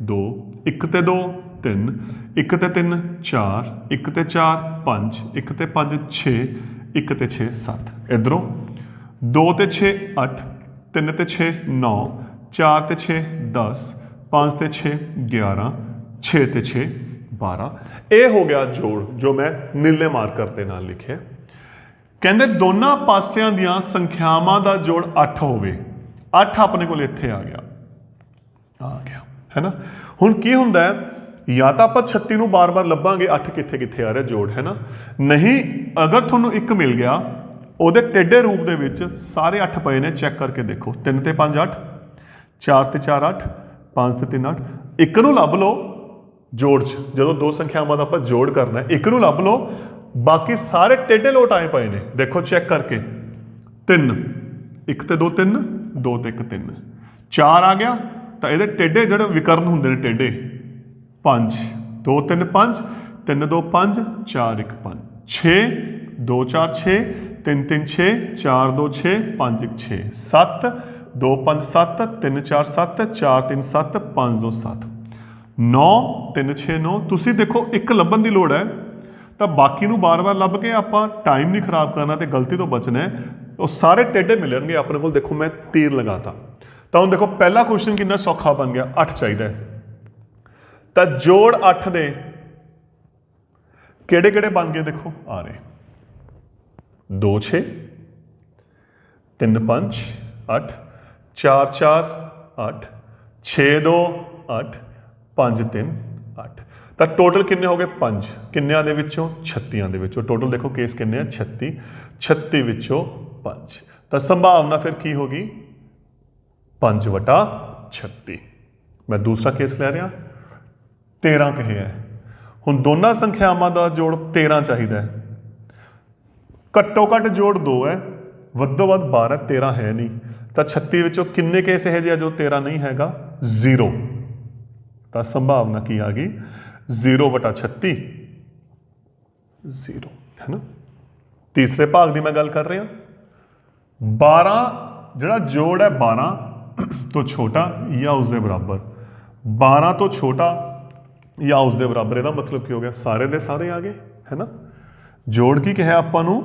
2, 1 ਤੇ 2 3, 1 ਤੇ 3 4, 1 ਤੇ 4 5, 1 ਤੇ 5 6, 1 ਤੇ 6 7। इधरों 2 ਤੇ 6 8, 3 ਤੇ 6 9, 4 ਤੇ 6 10, 5 ਤੇ 6 11, 6 ਤੇ 6 12। ਇਹ ਹੋ ਗਿਆ ਜੋੜ ਜੋ ਮੈਂ ਨੀਲੇ ਮਾਰਕਰ ਦੇ ਨਾਲ ਲਿਖਿਆ। ਕਹਿੰਦੇ ਦੋਨਾਂ ਪਾਸਿਆਂ ਦੀਆਂ ਸੰਖਿਆਵਾਂ ਦਾ ਜੋੜ 8 ਹੋਵੇ। 8 ਆਪਣੇ ਕੋਲ ਇੱਥੇ ਆ ਗਿਆ है ना। ਹੁਣ ਕੀ ਹੁੰਦਾ ਹੈ, ਜਾਂ ਤਾਂ ਆਪਾਂ 36 ਨੂੰ ਬਾਰ-ਬਾਰ ਲੱਭਾਂਗੇ 8 ਕਿੱਥੇ ਕਿੱਥੇ ਆ ਰਿਹਾ ਜੋੜ, ਹੈ ਨਾ। ਨਹੀਂ, ਅਗਰ ਤੁਹਾਨੂੰ ਇੱਕ ਮਿਲ ਗਿਆ ਉਹਦੇ ਟੇਢੇ ਰੂਪ ਦੇ ਵਿੱਚ ਸਾਰੇ 8 ਪਏ ਨੇ, ਚੈੱਕ ਕਰਕੇ ਦੇਖੋ। 3 ਤੇ 5 8, 4 ਤੇ 4 8, 5 ਤੇ 3 8। ਇੱਕ ਨੂੰ ਲੱਭ ਲਓ ਜੋੜ 'ਚ, ਜਦੋਂ ਦੋ ਸੰਖਿਆਵਾਂ ਦਾ ਆਪਾਂ ਜੋੜ ਕਰਨਾ ਇੱਕ ਨੂੰ ਲੱਭ ਲਓ, ਬਾਕੀ ਸਾਰੇ ਟੇਢੇ ਲੋਟ ਆਏ ਪਏ ਨੇ। ਦੇਖੋ ਚੈੱਕ ਕਰਕੇ, 3 1 ਤੇ 2 3, 2 ਤੇ 1 3, 4 ਆ ਗਿਆ ਤਾਂ ਇਹਦੇ ਟੇਢੇ ਜਿਹੜੇ ਵਿਕਰਨ ਹੁੰਦੇ ਨੇ ਟੇਢੇ 5 2 3 5, 3 2 5, 4 1 5, 6 2 4 6, 3 3 6, 4 2 6, 5 1 6, 7 2 5 7, 3 4 7, 4 3 7, 5 2 7, 9 3 6 9। ਤੁਸੀਂ ਦੇਖੋ ਇੱਕ ਲੱਭਣ ਦੀ ਲੋੜ ਹੈ, ਤਾਂ ਬਾਕੀ ਨੂੰ ਬਾਰ-ਬਾਰ ਲੱਭ ਕੇ ਆਪਾਂ ਟਾਈਮ ਨਹੀਂ ਖਰਾਬ ਕਰਨਾ ਤੇ ਗਲਤੀ ਤੋਂ ਬਚਣਾ ਹੈ। ਉਹ ਸਾਰੇ ਟੇਢੇ ਮਿਲਣਗੇ ਆਪਣੇ ਕੋਲ। ਦੇਖੋ ਮੈਂ ਤੀਰ ਲਗਾਤਾ, ਤਾਂ ਹੁਣ ਦੇਖੋ ਪਹਿਲਾ ਕੁਐਸਚਨ ਕਿੰਨਾ ਸੌਖਾ ਬਣ ਗਿਆ, 8 ਚਾਹੀਦਾ ਹੈ। ਤਾਂ ਜੋੜ 8 ਦੇ ਕਿਹੜੇ ਕਿਹੜੇ ਬਣ ਗਏ, ਦੇਖੋ ਆ ਰਹੇ 2 6 3 5 8, 4 4 8, 6 2 8, 5 3 8। ਤਾਂ ਟੋਟਲ ਕਿੰਨੇ ਹੋ ਗਏ, 5। ਕਿੰਨਿਆਂ ਦੇ ਵਿੱਚੋਂ, 36 ਦੇ ਵਿੱਚੋਂ। ਟੋਟਲ ਦੇਖੋ ਕੇਸ ਕਿੰਨੇ ਆ, 36। 36 ਵਿੱਚੋਂ 5। ਤਾਂ ਸੰਭਾਵਨਾ ਫਿਰ ਕੀ ਹੋ ਗਈ, 5/36। ਮੈਂ ਦੂਸਰਾ ਕੇਸ ਲੈ ਰਿਹਾ, 13 ਕਹੇ ਹੈ। ਹੁਣ ਦੋਨਾਂ ਸੰਖਿਆਵਾਂ ਦਾ ਜੋੜ 13 ਚਾਹੀਦਾ ਹੈ। ਘੱਟੋ ਘੱਟ ਜੋੜ 2 ਹੈ, ਵੱਧੋ ਵੱਧ 12, 13 ਹੈ ਨਹੀਂ। ਤਾਂ 36 ਵਿੱਚੋਂ ਕਿੰਨੇ ਕੇਸ ਇਹੋ ਜਿਹੇ ਜੋ 13 ਨਹੀਂ ਹੈਗਾ, 0। ਤਾਂ ਸੰਭਾਵਨਾ ਕੀ ਆ ਗਈ, 0/36 0, ਹੈ ਨਾ। ਤੀਸਰੇ ਭਾਗ ਦੀ ਮੈਂ ਗੱਲ ਕਰ ਰਿਹਾ। 12 ਜਿਹੜਾ ਜੋੜ ਹੈ 12 ਤੋਂ ਛੋਟਾ ਜਾਂ ਉਸਦੇ ਬਰਾਬਰ। 12 ਤੋਂ ਛੋਟਾ ਜਾਂ ਉਸਦੇ ਬਰਾਬਰ, ਇਹਦਾ ਮਤਲਬ ਕੀ ਹੋ ਗਿਆ, ਸਾਰੇ ਦੇ ਸਾਰੇ ਆ ਗਏ, ਹੈ ਨਾ। ਜੋੜ ਕੀ ਕਿਹਾ ਆਪਾਂ ਨੂੰ,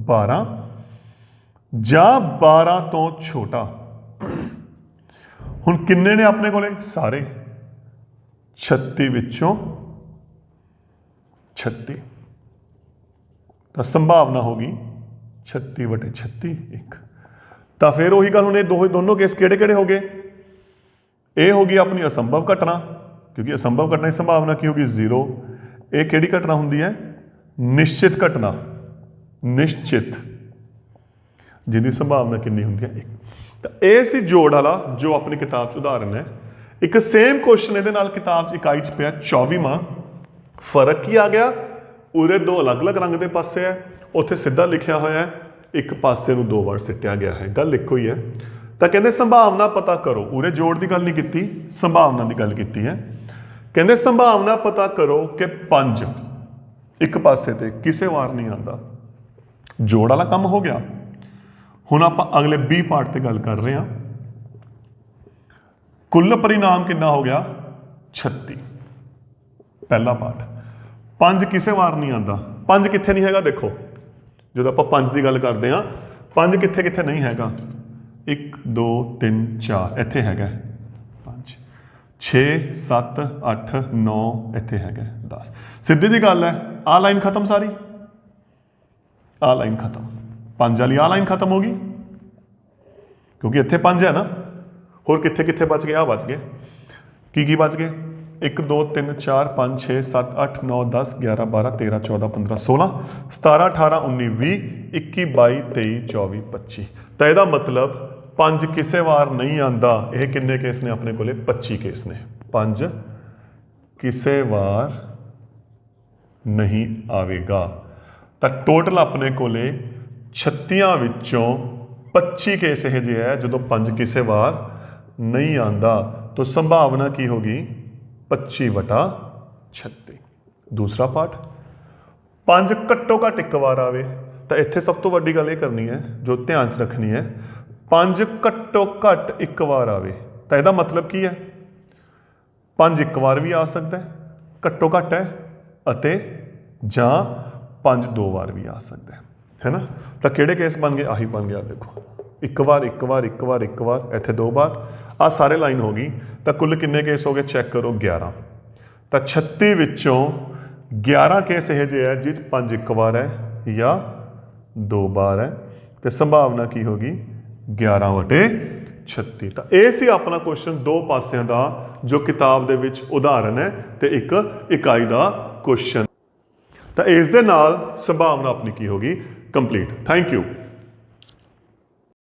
12 ਜਾਂ 12 ਤੋਂ ਛੋਟਾ। ਹੁਣ ਕਿੰਨੇ ਨੇ ਆਪਣੇ ਕੋਲੇ, ਸਾਰੇ। 36 ਵਿੱਚੋਂ 36। ਤਾਂ ਸੰਭਾਵਨਾ ਹੋ ਗਈ 36/36 1। ਤਾਂ ਫਿਰ ਉਹੀ ਗੱਲ, ਹੁਣ ਇਹ ਦੋਨੋਂ ਕੇਸ ਕਿਹੜੇ ਕਿਹੜੇ ਹੋ ਗਏ। ਇਹ ਹੋ ਗਈ ਆਪਣੀ ਅਸੰਭਵ ਘਟਨਾ, ਕਿਉਂਕਿ ਅਸੰਭਵ ਘਟਨਾ ਦੀ ਸੰਭਾਵਨਾ ਕੀ ਹੋਗੀ, 0। ਇਹ ਕਿਹੜੀ ਘਟਨਾ ਹੁੰਦੀ ਹੈ, ਨਿਸ਼ਚਿਤ ਘਟਨਾ। ਨਿਸ਼ਚਿਤ ਜਿਹਦੀ ਸੰਭਾਵਨਾ ਕਿੰਨੀ ਹੁੰਦੀ ਹੈ, 1। ਤਾਂ ਇਹ ਸੀ ਜੋੜ ਵਾਲਾ ਜੋ ਆਪਣੀ ਕਿਤਾਬ 'ਚ ਉਦਾਹਰਨ ਹੈ। ਇੱਕ ਸੇਮ ਕੁਐਸਚਨ ਇਹਦੇ ਨਾਲ ਕਿਤਾਬ 'ਚ ਇਕਾਈ 'ਚ ਪਿਆ 24ਵਾਂ। ਫਰਕ ਕੀ ਆ ਗਿਆ, ਉਰੇ 2 ਅਲੱਗ-ਅਲੱਗ ਰੰਗ ਦੇ ਪਾਸੇ ਹੈ, ਉੱਥੇ ਸਿੱਧਾ ਲਿਖਿਆ ਹੋਇਆ ਹੈ, ਇੱਕ ਪਾਸੇ ਨੂੰ 2 ਵਾਰ ਸਿੱਟਿਆ ਗਿਆ ਹੈ। ਗੱਲ ਇੱਕੋ ਹੀ ਹੈ। ਤਾਂ ਕਹਿੰਦੇ ਸੰਭਾਵਨਾ ਪਤਾ ਕਰੋ। ਉਰੇ ਜੋੜ ਦੀ ਗੱਲ ਨਹੀਂ ਕੀਤੀ, ਸੰਭਾਵਨਾ ਦੀ ਗੱਲ ਕੀਤੀ ਹੈ। ਕਹਿੰਦੇ ਸੰਭਾਵਨਾ ਪਤਾ ਕਰੋ ਕਿ 5 ਇੱਕ ਪਾਸੇ ਤੇ ਕਿਸੇ ਵਾਰ ਨਹੀਂ ਆਉਂਦਾ। ਜੋੜ ਵਾਲਾ ਕੰਮ ਹੋ ਗਿਆ। ਹੁਣ ਆਪਾਂ ਅਗਲੇ B ਪਾਰਟ ਤੇ ਗੱਲ ਕਰ ਰਹੇ ਹਾਂ। ਕੁੱਲ ਪਰਿਣਾਮ ਕਿੰਨਾ ਹੋ ਗਿਆ, 36। ਪਹਿਲਾ ਪਾਰਟ, 5 ਕਿਸੇ ਵਾਰ ਨਹੀਂ ਆਉਂਦਾ। 5 ਕਿੱਥੇ ਨਹੀਂ ਹੈਗਾ, ਦੇਖੋ ਜਦੋਂ ਆਪਾਂ 5 ਦੀ ਗੱਲ ਕਰਦੇ ਹਾਂ, 5 ਕਿੱਥੇ ਕਿੱਥੇ ਨਹੀਂ ਹੈਗਾ, 1 2 3 4 ਇੱਥੇ ਹੈਗਾ, 5 6 7 8 9 ਇੱਥੇ ਹੈਗਾ, 10। ਸਿੱਧੀ ਜੀ ਗੱਲ ਹੈ, ਆਹ ਲਾਈਨ ਖਤਮ ਸਾਰੀ, ਆਹ ਲਾਈਨ ਖਤਮ, 5 ਵਾਲੀ ਆਹ ਲਾਈਨ ਖਤਮ ਹੋ ਗਈ, ਕਿਉਂਕਿ ਇੱਥੇ 5 ਹੈ ਨਾ। ਹੋਰ ਕਿੱਥੇ ਕਿੱਥੇ ਬਚ ਗਏ, ਆਹ ਬਚ ਗਏ। ਕੀ ਬਚ ਗਏ, 1 2 3 4 5 6 7 8 9 10 11 12 13 14 15 16 17 18 19 20 21 22 23 24 25। ਤਾਂ ਇਹਦਾ ਮਤਲਬ 5 ਕਿਸੇ ਵਾਰ ਨਹੀਂ ਆਉਂਦਾ। ਇਹ ਕਿੰਨੇ ਕੇਸ ਨੇ ਆਪਣੇ ਕੋਲੇ, 25 ਕੇਸ ਨੇ। 5 ਕਿਸੇ ਵਾਰ नहीं आवेगा। ਤਾਂ ਟੋਟਲ ਆਪਣੇ ਕੋਲੇ 36 ਵਿੱਚੋਂ 25 ਕੇਸ ਇਹ ਜਿਹੇ ਹੈ ਜਦੋਂ 5 ਕਿਸੇ ਵਾਰ ਨਹੀਂ ਆਂਦਾ, ਤਾਂ ਸੰਭਾਵਨਾ ਕੀ ਹੋਗੀ 25/36। ਦੂਸਰਾ ਪਾਰਟ 5 ਘੱਟੋ ਘੱਟ ਇੱਕ ਵਾਰ ਆਵੇ, ਤਾਂ ਇੱਥੇ ਸਭ ਤੋਂ ਵੱਡੀ ਗੱਲ ਇਹ ਕਰਨੀ ਹੈ ਜੋ ਧਿਆਨ 'ਚ ਰੱਖਣੀ ਹੈ, 5 ਘੱਟੋ ਘੱਟ ਇੱਕ ਵਾਰ ਆਵੇ ਤਾਂ ਇਹਦਾ ਮਤਲਬ ਕੀ ਹੈ 5 ਇੱਕ ਵਾਰ ਵੀ ਆ ਸਕਦਾ ਹੈ, ਘੱਟੋ ਘੱਟ ਹੈ, ਅਤੇ ਜਾਂ 5 2 ਵਾਰ ਵੀ ਆ ਸਕਦਾ ਹੈ ਨਾ। ਤਾਂ ਕਿਹੜੇ ਕੇਸ ਬਣ ਗਏ, ਆਹੀ ਬਣ ਗਿਆ, ਦੇਖੋ ਇੱਕ ਵਾਰ ਇੱਕ ਵਾਰ ਇੱਕ ਵਾਰ ਇੱਕ ਵਾਰ, ਇੱਥੇ 2 ਵਾਰ, ਆਹ ਸਾਰੇ ਲਾਈਨ ਹੋ ਗਈ। ਤਾਂ ਕੁੱਲ ਕਿੰਨੇ ਕੇਸ ਹੋ ਗਏ ਚੈੱਕ ਕਰੋ 11। ਤਾਂ 36 ਵਿੱਚੋਂ 11 ਕੇਸ ਇਹ ਜਿਹੇ ਹੈ ਜਿਹ 'ਚ 5 ਇੱਕ ਵਾਰ ਹੈ ਜਾਂ 2 ਵਾਰ ਹੈ, ਤੇ ਸੰਭਾਵਨਾ ਕੀ ਹੋਗੀ 11/36। ਤਾਂ ਇਹ ਸੀ ਆਪਣਾ ਕੁਐਸਚਨ, ਦੋ ਪਾਸਿਆਂ ਦਾ ਜੋ ਕਿਤਾਬ ਦੇ ਵਿੱਚ ਉਦਾਹਰਨ ਹੈ ਤੇ ਇੱਕ ਇਕਾਈ ਦਾ ਕੁਐਸਚਨ। ਤਾਂ ਇਸ ਦੇ ਨਾਲ ਸੰਭਾਵਨਾ ਆਪਣੀ ਕੀ ਹੋਗੀ ਕੰਪਲੀਟ। Thank you.